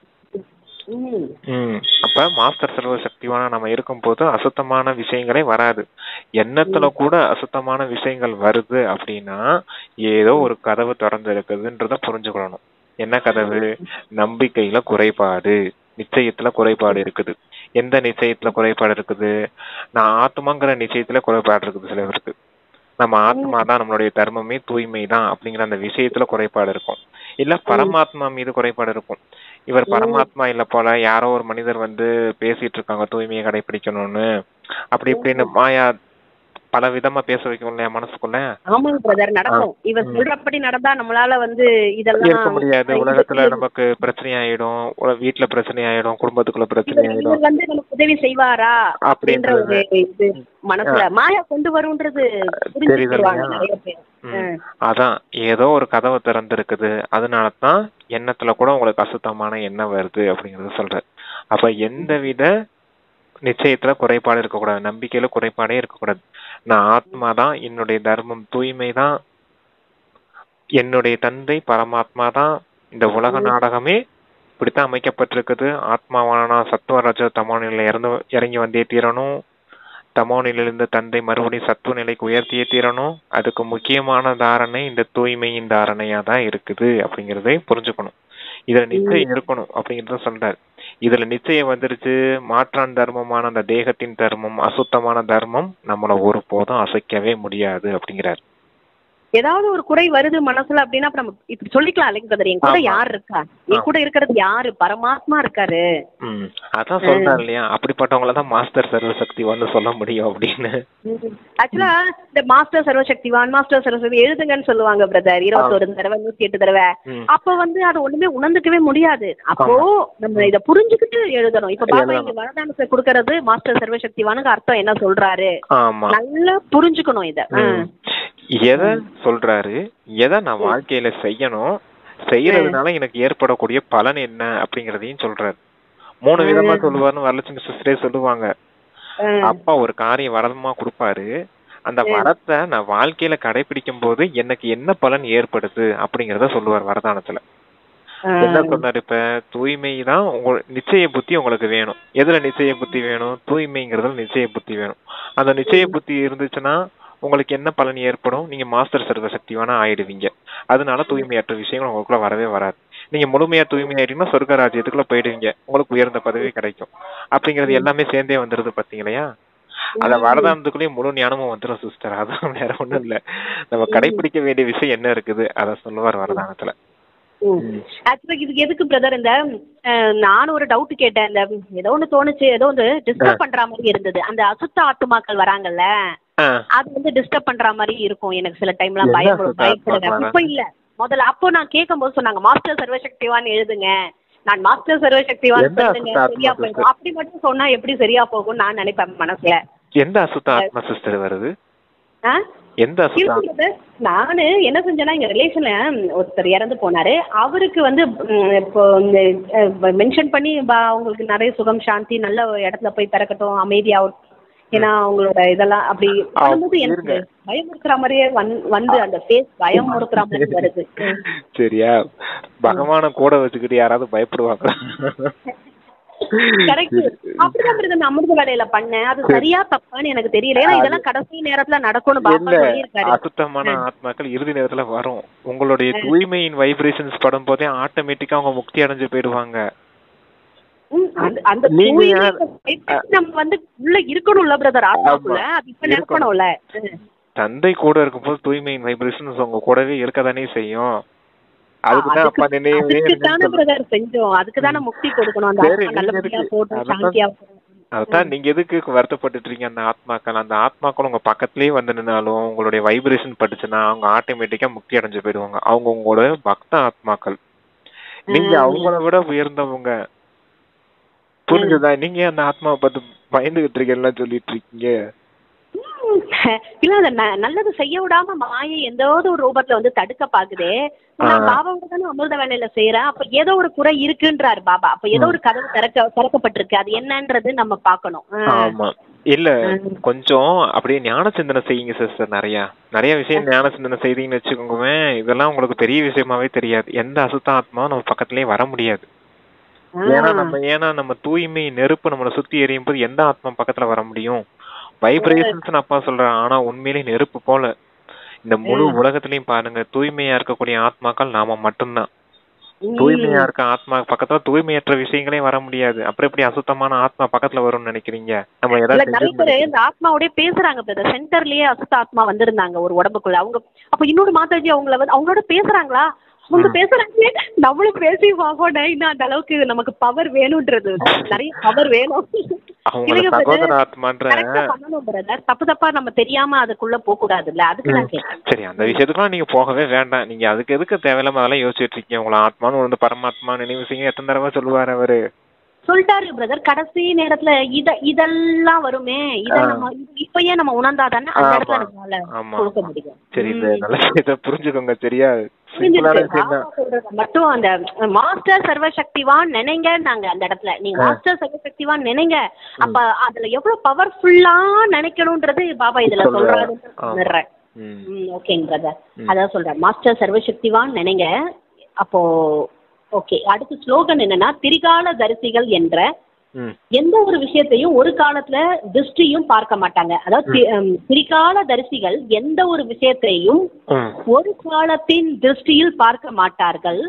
அப்ப மாஸ்டர் சர்வசக்திவான நம்ம இருக்கும் போது அசுத்தமான விஷயங்களே வராது. எண்ணத்துல கூட அசுத்தமான விஷயங்கள் வருது அப்படின்னா ஏதோ ஒரு கதவு திறந்து இருக்குதுன்றத புரிஞ்சுக்கணும். என்ன கதவு? நம்பிக்கையில குறைபாடு, நிச்சயத்துல குறைபாடு இருக்குது. எந்த நிச்சயத்துல குறைபாடு இருக்குது? நான் ஆத்மாங்கிற நிச்சயத்துல குறைபாடு இருக்குது சில பேருக்கு. நம்ம ஆத்மா தான், நம்மளுடைய தர்மமே தூய்மை தான் அப்படிங்கிற அந்த விஷயத்துல குறைபாடு இருக்கும். இல்ல பரமாத்மா மீது குறைபாடு இருக்கும். இவர் பரமாத்மா இல்ல போல, யாரோ ஒரு மனிதர் பேசிட்டு இருக்காங்க தூய்மையை கடைபிடிக்கணும்னு, அப்படி இப்படின்னு மாயா பல விதமா பேச வைக்கும் இல்லையா மனசுக்குள்ள. ஆமாங்க பிரதர், நடக்கும். இவன் சொல்றபடி நடந்தா நம்மளால இதெல்லாம் இருக்க முடியாது. உலகத்துல நமக்கு பிரச்சனை ஆயிடும், வீட்டுல பிரச்சனை ஆயிடும், குடும்பத்துக்குள்ள பிரச்சனை ஆயிடும். நமக்கு உதவி செய்வாரா அப்படின்ற ஒரு இது மனசுல மாயா கொண்டு வரும்ன்றது புரிஞ்சுக்குவாங்க நிறைய பேர். அதான் ஏதோ ஒரு கதவை திறந்து இருக்குது, அதனாலதான் எண்ணத்துல கூட உங்களுக்கு அசுத்தமான எண்ணம் வருது அப்படிங்கறத சொல்ற. அப்ப எந்தவித நிச்சயத்துல குறைபாடு இருக்கக்கூடாது, நம்பிக்கையில குறைபாடே இருக்கக்கூடாது. நான் ஆத்மா தான், என்னுடைய தர்மம் தூய்மை தான், என்னுடைய தந்தை பரமாத்மா தான், இந்த உலக நாடகமே இப்படித்தான் அமைக்கப்பட்டிருக்குது. ஆத்மாவான சத்துவ ரஜ தமோ நிலை இறங்கி வந்தே தீரணும். தமோ நிலையிலிருந்து தந்தை மறுபடியும் சத்துவ நிலைக்கு உயர்த்தியே தீரணும். அதுக்கு முக்கியமான தாரணை இந்த தூய்மையின் தாரணையா தான் இருக்குது அப்படிங்கறதை புரிஞ்சுக்கணும். இதுல நிச்சயம் இருக்கணும் அப்படிங்கறத சொல்றாரு. இதுல நிச்சயம் வந்துருச்சு, மாற்றான் தர்மமான அந்த தேகத்தின் தர்மம், அசுத்தமான தர்மம் நம்மள ஒருபோதும் அசைக்கவே முடியாது அப்படிங்கிறாரு. ஏதாவது ஒரு குறை வருது மனசுல அப்படின்னா நம்ம இப்படி சொல்லிக்கலாம் இல்லைங்க, என் கூட யார் இருக்கா, என் கூட இருக்கிறது யாரு? பரமாத்மா இருக்காரு. அதான் சொல்றாரு இல்லையா, அப்படிப்பட்டவங்களதான் மாஸ்டர் சர்வசக்திவான் சொல்ல முடியும் அப்படின்னு. ஆக்சுவலா இந்த மாஸ்டர் சர்வசக்திவான், மாஸ்டர் சர்வசக்தி எழுதுங்கன்னு சொல்லுவாங்க பிரதர், 21 தடவை 108 தடவை. அப்ப அது ஒண்ணுமே உணர்ந்துக்கவே முடியாது. அப்போ நம்ம இத புரிஞ்சுக்கிட்டு எழுதணும். இப்ப பாப்பா இங்க வரதானத்தை கொடுக்கறது மாஸ்டர் சர்வசக்திவானுக்கு அர்த்தம் என்ன சொல்றாரு, நல்லா புரிஞ்சுக்கணும் இத. எதை சொல்றாரு, எதை நான் வாழ்க்கையில செய்யணும், செய்யறதுனால எனக்கு ஏற்படக்கூடிய பலன் என்ன அப்படிங்கறதையும் சொல்றாரு. 3 விதமா சொல்லுவாருன்னு வரலட்சுமி சிஸ்டரே சொல்லுவாங்க. அப்பா ஒரு காரியம் வரமா கொடுப்பாரு, அந்த வரத்தை நான் வாழ்க்கையில கடைபிடிக்கும் போது எனக்கு என்ன பலன் ஏற்படுது அப்படிங்கறத சொல்லுவார் வரதானத்துல. என்ன சொன்னாரு, இப்ப தூய்மை தான் உங்க நிச்சய புத்தி உங்களுக்கு வேணும். எதுல நிச்சய புத்தி வேணும்? தூய்மைங்கிறதுல நிச்சய புத்தி வேணும். அந்த நிச்சய புத்தி இருந்துச்சுன்னா உங்களுக்கு என்ன பலன் ஏற்படும்? நீங்க மாஸ்டர் சர்வசக்திவானா ஆயிடுவீங்க. அதனால தூய்மையற்ற விஷயங்கள் உங்களுக்குள்ள வரவே வராது. நீங்க முழுமையா தூய்மை ஆயிட்டீங்கன்னா சொர்க்க ராஜ்யத்துக்குள்ள போயிடுவீங்க, உங்களுக்கு உயர்ந்த பதவி கிடைக்கும். அப்படிங்கறது எல்லாமே சேர்ந்தே வந்துருது பாத்தீங்களா. அத வரதானத்துக்குள்ளேயே முழு ஞானமும் வந்துடும் சிஸ்டர். அதான் வேற ஒண்ணும் இல்ல. நம்ம கடைபிடிக்க வேண்டிய விஷயம் என்ன இருக்குது அத சொல்லுவார் வரதானத்துல. ஆக்சுவலா இதுக்கு எதுக்கு பிரதர் இந்த நானும் ஒரு டவுட் கேட்டேன். இந்த ஏதோ ஒண்ணு தோணுச்சு, ஏதோ டிஸ்டர்ப் பண்ற மாதிரி இருந்தது. அந்த அசுத்த ஆத்துமாக்கள் வராங்கல்ல, அது டிஸ்டர்ப் பண்ற மாதிரி இருக்கும் எனக்கு சில டைம்லாம். பயப்படுவேன். இப்ப இல்ல, முதல்ல அப்போ நான் கேட்கும் போது சொன்னாங்க மாஸ்டர் சர்வசக்திவான் எழுதுங்க, நான் மாஸ்டர் சர்வசக்திவான் சரியா போயிடும். அப்படி மட்டும் சொன்னா எப்படி சரியா போகும் நான் நினைப்பேன் மனசுல. எந்த அசுத்த ஆத்மா சிஸ்டர் வருது? நானு என்ன செஞ்சேன்னா, எங்க ரிலேஷன்ல ஒருத்தர் இறந்து போனாரு. அவருக்கு இப்போ மென்ஷன் பண்ணி அவங்களுக்கு நிறைய சுகம் சாந்தி நல்ல இடத்துல போய் பிறக்கட்டும், அமைதியாகும். ஏன்னா அவங்களோட இதெல்லாம் அப்படி வரும்போது எனக்கு பயமுறுத்துற மாதிரியே அந்த ஃபேஸ் பயமுறுத்துற மாதிரி வருது. சரியா, பகவான கூட வச்சுக்கிட்டு யாராவது பயப்படுவாங்க? அப்படிதான் அமிர்த வேலையில பண்ணேன். அது சரியா தப்பான்னு எனக்கு தெரியல. ஏன்னா இதெல்லாம் கடைசி நேரத்துல நடக்கும்னு பாப்பா சொல்லியிருக்காரு. அசுத்தமான ஆத்மாக்கள் இறுதி நேரத்துல வரும். உங்களுடைய தூய்மையின் வைப்ரேஷன்ஸ் படும் போதே ஆட்டோமேட்டிக்கா அவங்க முக்தி அடைஞ்சு போயிடுவாங்க. அந்த நம்ம உள்ள இருக்கணும்ல பிரதர், ஆத்மாக்குள்ள அது இப்ப நடக்கணும்ல. தந்தை கூட இருக்கும்போது தூய்மையின் வைப்ரேஷன் உங்க கூடவே இருக்கதானே செய்யும். அதுக்குதான் அப்பா செஞ்சோம், அதுக்குதானே முக்தி கொடுக்கணும். அந்த ஆத்மா நல்லபடியா போட்டு சாந்தியா. அதான் நீங்க எதுக்கு வருத்தப்பட்டு இருக்கீங்க? அந்த ஆத்மாக்கள் உங்க பக்கத்துலயே வந்து நின்னாலும் உங்களுடைய வைப்ரேஷன் பட்டுச்சுன்னா அவங்க ஆட்டோமேட்டிக்கா முக்தி அடைஞ்சு போயிடுவாங்க. அவங்க உங்களோட பக்த ஆத்மாக்கள். நீங்க அவங்கள விட உயர்ந்தவங்க. புரிஞ்சுதா? நீங்க அந்த ஆத்மாவை பார்த்து பயந்துகிட்டு இருக்கீங்கன்னு சொல்லிட்டு இருக்கீங்க. இல்ல, நல்லது செய்ய விடாம மாயை எந்தாவது ஒரு ரூபத்துல வந்து தடுக்க பாக்குதே. நான் பாபாவோட தானே அமிர்த வேலையில செய்யறேன். அப்ப ஏதோ ஒரு குறை இருக்குன்றாரு பாபா. அப்ப ஏதோ ஒரு கதவு திறக்கப்பட்டிருக்கு. அது என்னன்றது நம்ம பாக்கணும். ஆமா, இல்ல கொஞ்சம் அப்படியே ஞான சிந்தனை செய்யுங்க சிஸ்டர். நிறைய விஷயம் ஞான சிந்தனை செய்தீங்கன்னு வச்சுக்கோங்க. இதெல்லாம் உங்களுக்கு பெரிய விஷயமாவே தெரியாது. எந்த அசுத்த ஆத்மாவும் நம்ம பக்கத்துலயே வர முடியாது. ஏன்னா நம்ம தூய்மை நெருப்பு நம்மளை சுத்தி எரியும் போது எந்த ஆத்மா பக்கத்துல வர முடியும்? வைப்ரேஷன்ஸ் அப்பா சொல்றேன். ஆனா உண்மையிலே நெருப்பு போல இந்த முழு உலகத்திலயும் பாருங்க, தூய்மையா இருக்கக்கூடிய ஆத்மாக்கள் நாம மட்டும்தான். தூய்மையா இருக்க ஆத்மா பக்கத்துல தூய்மையற்ற விஷயங்களே வர முடியாது. அப்புறம் எப்படி அசுத்தமான ஆத்மா பக்கத்துல வரும்னு நினைக்கிறீங்க? நம்ம ஏதாவது இந்த ஆத்மாவோட பேசுறாங்க. சென்டர்லயே அசுத்த ஆத்மா வந்திருந்தாங்க ஒரு உடம்புக்குள்ள. அவங்க அப்ப இன்னொரு மாதாஜி அவங்களோட பேசுறாங்களா? அவங்க பேசுறாங்க, நம்மளும் பேசி பார்ப்போம். இன்னும் அந்த அளவுக்கு நமக்கு பவர் வேணும்ன்றது, நிறைய பவர் வேணும். தப்பு தப்பா நம்ம தெரியாம அதுக்குள்ள போக கூடாதுல்ல, அதுக்கு நான் கேட்டேன். சரி, அந்த விஷயத்துக்குலாம் நீங்க போகவே வேண்டாம். நீங்க அதுக்கு எதுக்கு தேவையில்லாம அதெல்லாம் யோசிச்சுட்டு இருக்கீங்க? உங்களை ஆத்மான்னு வந்து பரமாத்மா நினைவு செய்ய எத்தனை தடவை சொல்லுவாரு அவரு? சொல்லிட்டாரு பிரதர். கடைசி நேரத்துல இதெல்லாம் வருமே, இத நம்ம இப்பயே நம்ம உணர்ந்தாதானே அந்த இடத்துல நம்மளால கொடுக்க முடியும். சரி, நல்ல விஷயத்தை புரிஞ்சுக்கோங்க. சரியா? மட்டும் அந்த மாஸ்டர் சர்வசக்திவான் நினைங்க. நாங்க அந்த இடத்துல நீங்க மாஸ்டர் சர்வசக்திவான் நினைங்க. அப்ப அதுல எவ்வளவு பவர்ஃபுல்லா நினைக்கணும்ன்றது பாபா இதுல சொல்றாரு. ஓகேங்க பிரதர், அதான் சொல்றேன். மாஸ்டர் சர்வசக்திவான் நினைங்க. அப்போ ஓகே, அடுத்த ஸ்லோகன் என்னன்னா, திரிகால தரிசிகள் என்ற எந்த ஒரு விஷயத்தையும் ஒரு காலத்துல திருஷ்டியும் பார்க்க மாட்டாங்க. அதாவது திரிகால தரிசிகள் எந்த ஒரு விஷயத்தையும் ஒரு காலத்தின் திருஷ்டியில் பார்க்க மாட்டார்கள்.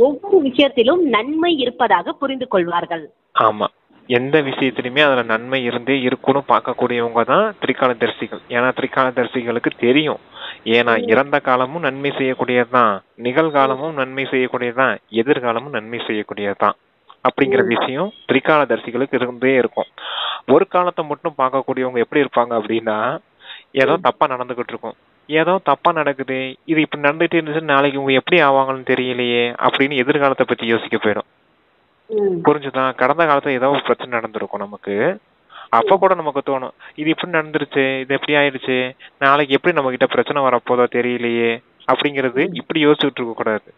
ஒவ்வொரு விஷயத்திலும் நன்மை இருப்பதாக புரிந்து கொள்வார்கள். ஆமா, எந்த விஷயத்திலுமே அதுல நன்மை இருந்தே இருக்கணும் பார்க்கக்கூடியவங்க தான் திரிகால தரிசிகள். ஏன்னா திரிகால தரிசிகளுக்கு தெரியும், ஏன்னா இறந்த காலமும் நன்மை செய்யக்கூடியதுதான், நிகழ்காலமும் நன்மை செய்யக்கூடியதுதான், எதிர்காலமும் நன்மை செய்யக்கூடியதுதான் அப்படிங்கிற விஷயம் திரிகாலதரிசிகளுக்கு இருந்தே இருக்கும். ஒரு காலத்தை மட்டும் பார்க்கக்கூடியவங்க எப்படி இருப்பாங்க அப்படின்னா, ஏதோ தப்பா நடந்துகிட்டு இருக்கும், ஏதோ தப்பா நடக்குது, இது இப்படி நடந்துட்டு இருந்துச்சு, நாளைக்கு இவங்க எப்படி ஆவாங்கன்னு தெரியலையே அப்படின்னு எதிர்காலத்தை பத்தி யோசிக்க போயிடும். புரிஞ்சுதான்? கடந்த காலத்துல ஏதோ ஒரு பிரச்சனை நடந்திருக்கும் நமக்கு. அப்ப கூட நமக்கு தோணும், இது இப்படி நடந்துருச்சு, இது எப்படி ஆயிடுச்சு, நாளைக்கு எப்படி நம்ம கிட்ட பிரச்சனை வரப்போதோ தெரியலையே அப்படிங்கறது இப்படி யோசிச்சுட்டு இருக்க கூடாது.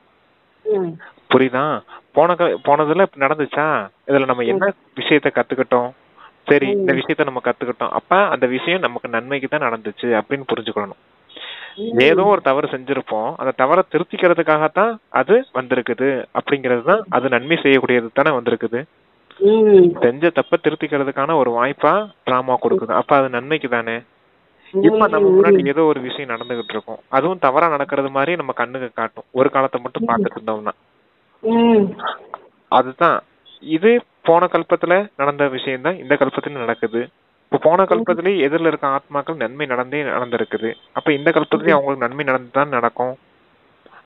புரியுதா? போனதுல இப்ப நடந்துச்சா, இதுல நம்ம என்ன விஷயத்த கத்துக்கிட்டோம், சரி இந்த விஷயத்த நம்ம கத்துக்கிட்டோம், அப்ப அந்த விஷயம் நமக்கு நன்மைக்கு தான் நடந்துச்சு அப்படின்னு புரிஞ்சுக்கணும். ஏதோ ஒரு தவறு செஞ்சிருப்போம், அந்த தவறை திருத்திக்கிறதுக்காகத்தான் அது வந்திருக்குது அப்படிங்கிறது தான், அது நன்மை செய்யக்கூடியது தானே வந்திருக்குது. செஞ்ச தப்ப திருத்திக்கிறதுக்கான ஒரு வாய்ப்பா டிராமா கொடுக்குது, அப்ப அது நன்மைக்கு தானே. இப்ப நம்ம முன்னாடி ஏதோ ஒரு விஷயம் நடந்துகிட்டு இருக்கும், அதுவும் தவறா நடக்கிறது மாதிரி நம்ம கண்ணுக்கு காட்டும் ஒரு காலத்தை மட்டும் பார்த்துட்டு இருந்தோம்னா. அதுதான் இது போன கல்பத்துல நடந்த விஷயம் தான் இந்த கல்பத்துல நடக்குது. இப்ப போன கல்பத்திலேயே எதிரில இருக்க ஆத்மாக்கள் நன்மை நடந்திருக்குது, அப்ப இந்த கல்பத்திலேயே அவங்களுக்கு நன்மை நடந்துதான் நடக்கும்.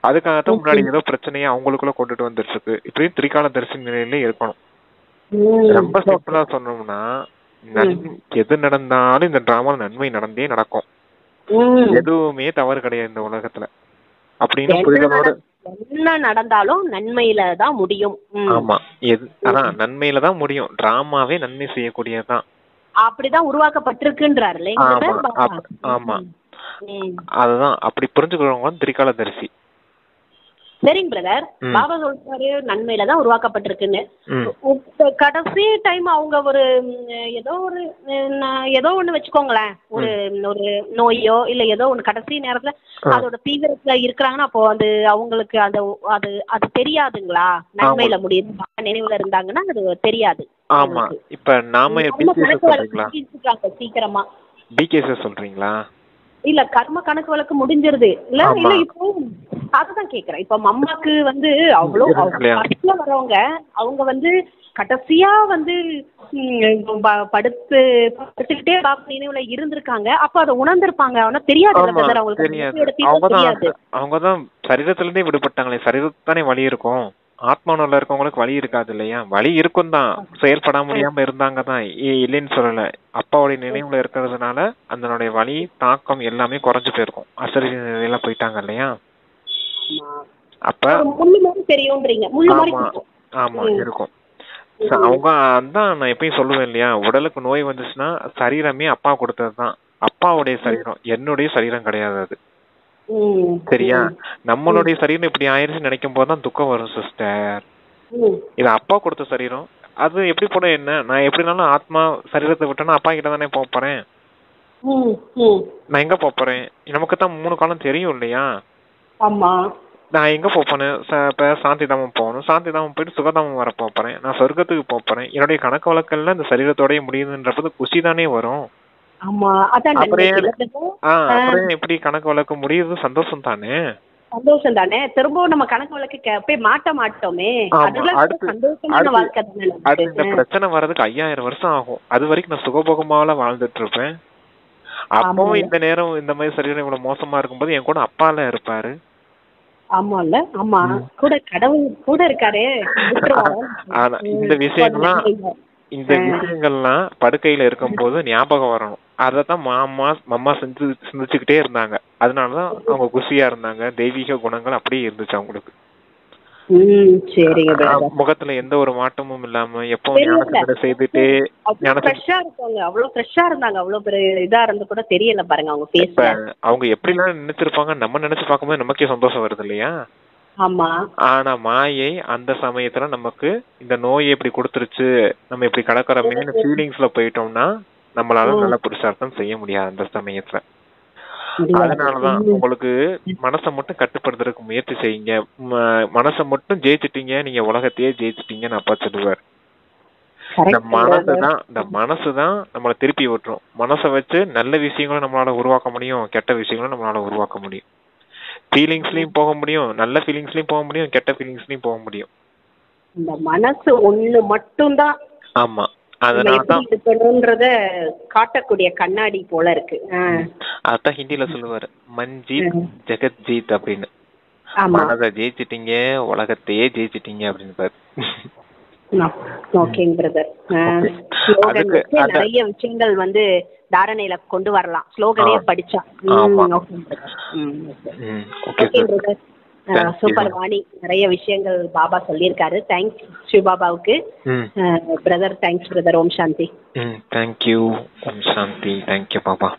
அதுக்காகத்தான் முன்னாடி ஏதோ பிரச்சனையை அவங்களுக்குள்ள கொண்டுட்டு வந்துட்டு இருக்கு. இப்படியும் திரிகால தரிசன நிலையில இருக்கணும். ரொம்ப சிம்பிளா சொன்னோம்னா, எது நடந்தாலும் இந்த டிராமால நன்மை நடந்தே நடக்கும், எதுவுமே தவறு கிடையாது இந்த உலகத்துல அப்படின்னு புரிதலோட. என்ன நடந்தாலும் நன்மையில தான் முடியும். ஆமா, அதான் நன்மையில தான் முடியும். டிராமாவே நன்மை செய்யக்கூடியதுதான், அப்படிதான் உருவாக்கப்பட்டிருக்குன்றாரு. ஆமா, அதுதான் அப்படி புரிஞ்சுக்கிறவங்க திரிகால தரிசி. சரிங்க பிரதர், பாபா சொல்றாரு நன்மையில தான் உருவாக்கப்பட்டிருக்குன்னு. கடைசி டைம் அவங்க ஒரு ஏதோ ஒண்ணு வச்சுக்கோங்களேன், ஒரு நோயோ இல்ல ஏதோ ஒண்ணு கடைசி நேரத்துல அதோட தீவிரத்துல இருக்கிறாங்கன்னா, அப்போ அது அவங்களுக்கு அது தெரியாதுங்களா? நன்மையில முடியும் நினைவுல இருந்தாங்கன்னா அது தெரியாது. ஆமா, இப்ப நாம சீக்கிரமா டிகேஸ் சொல்றீங்களா? இல்ல, கர்ம கணக்கு வழக்கு முடிஞ்சிருது இல்ல. இல்ல இப்போ அதுதான் கேக்குறேன். இப்ப அம்மாக்கு வந்து அவ்வளோ ஃபர்ஸ்ட்ல வரவங்க அவங்க வந்து கடைசியா வந்து படுத்துக்கிட்டே பாபா நினைவுல இருந்திருக்காங்க. அப்ப அதை உணர்ந்திருப்பாங்க. ஆனா தெரியாது அவங்களுக்கு தெரியாது. அவங்கதான் சரீரத்துல இருந்தே விடுபட்டாங்களே. சரீரத்தானே வலி இருக்கும். ஆத்மாவில் இருக்கவங்களுக்கு வலி இருக்காது இல்லையா? வலி இருக்கும் தான், செயல்பட முடியாம இருந்தாங்க தான், இல்லைன்னு சொல்லல. அப்பாவுடைய நினைவுல இருக்கிறதுனால அதனுடைய வலி தாக்கம் எல்லாமே குறைஞ்சு போயிருக்கும். அசரி எல்லாம் போயிட்டாங்க இல்லையா? அப்ப ஆமா இருக்கும். அவங்க அதான் நான் எப்பயும் சொல்லுவேன் இல்லையா, உடலுக்கு நோய் வந்துச்சுன்னா சரீரமே அப்பா கொடுத்ததுதான். அப்பாவுடைய சரீரம், என்னுடைய சரீரம் கிடையாது அது. சரியா? நம்மளுடைய சரீரம் இப்படி ஆயிருச்சுன்னு நினைக்கும் போதுதான் துக்கம் வரும் சிஸ்டர். இது அப்பா கொடுத்த சரீரம். அது எப்படி போட என்ன, நான் எப்படினாலும் ஆத்மா சரீரத்தை விட்டேன்னா அப்பா கிட்ட தானே போறேன். நான் எங்க போறேன்? நமக்கு தான் 3 காலம் தெரியும் இல்லையா? நான் எங்க போறேன்? இப்ப சாந்தி தாமம் போகணும். சாந்தி தாமம் போயிட்டு சுகதாமம் வர போறேன். நான் சொர்க்கத்துக்கு போறேன். என்னுடைய கணக்கு வழக்கெல்லாம் இந்த சரீரத்தோடய முடியுதுன்றப்பது குஷி தானே வரும். அப்புறம் எப்படி கணக்கு வழக்கு முடியுது? சந்தோஷம் தானே. சந்தோஷம் தானே. திரும்பவும் நம்ம கணக்கு வழக்கு போய் மாட்ட மாட்டோமே. அடுத்து இந்த பிரச்சனை வர்றதுக்கு 5000 வருஷம் ஆகும். அது வரைக்கும் நான் சுகபோகமால வாழ்ந்துட்டு இருப்பேன். அப்பவும் இந்த நேரம் இந்த மாதிரி சரீரம் இவ்வளவு மோசமா இருக்கும்போது என் கூட அப்பால இருப்பாரு. ஆமால, ஆமா, கூட கடவுள் கூட இருக்காரு. ஆனா இந்த விஷயங்கள்லாம் படுக்கையில இருக்கும் போது ஞாபகம் வரணும். அதத்தான் மம்மா சிந்திச்சுக்கிட்டே இருந்தாங்க. அதனாலதான் அவங்க குஷியா இருந்தாங்க. தெய்வீக குணங்கள் அப்படியே இருந்துச்சு அவங்களுக்கு. முகத்துல எந்த ஒரு மாற்றமும் இல்லாம எப்பவும் ஞானத்தை செய்துட்டே அவங்க எப்படி எல்லாம் நினைச்சிருப்பாங்க. நம்ம நினைச்சு பார்க்கும்போது நமக்கே சந்தோஷம் வருது இல்லையா? ஆனா மாயை அந்த சமயத்துல நமக்கு இந்த நோயை இப்படி கொடுத்துருச்சு, நம்ம இப்படி கடற்கறமே ஃபீலிங்ஸ்ல போயிட்டோம்னா நம்மளால நல்ல புருஷார்த்தம் செய்ய முடியாது அந்த சமயத்துல. அதனாலதான் உங்களுக்கு மனசை மட்டும் கட்டுப்படுத்துறதுக்கு முயற்சி செய்யுங்க. மனசை மட்டும் ஜெயிச்சுட்டீங்க, நீங்க உலகத்தையே ஜெயிச்சுட்டீங்கன்னு அப்பா சொல்லுவார். இந்த மனசுதான் நம்மளை திருப்பி விட்டுரும். மனசை வச்சு நல்ல விஷயங்களும் நம்மளால உருவாக்க முடியும், கெட்ட விஷயங்களும் நம்மளால உருவாக்க முடியும். ஃபீலிங்ஸ்லயும் போக முடியும், நல்ல ஃபீலிங்ஸ்லயும் போக முடியும், கெட்ட ஃபீலிங்ஸ்லயும் போக முடியும். இந்த மனசு ஒண்ணு மட்டும்தான். ஆமா, அதனாலதான் காட்டக்கூடிய கண்ணாடி போல இருக்கு. அதான் ஹிந்தில சொல்லுவாரு, மன்ஜீத் ஜெகத்ஜீத் அப்படின்னு. மனதை ஜெயிச்சிட்டீங்க, உலகத்தையே ஜெயிச்சிட்டீங்க அப்படின்னு பாரு. ஓகேங்க பிரதர். நிறைய விஷயங்கள் வந்து தாரணையில கொண்டு வரலாம் ஸ்லோகனே படிச்சா. சூப்பர் வாணி, நிறைய விஷயங்கள் பாபா சொல்லியிருக்காரு. தேங்க்ஸ் சிவபாபாவுக்கு. Brother thanks brother. Om Shanti. Thank you. Om Shanti. Thank you Baba.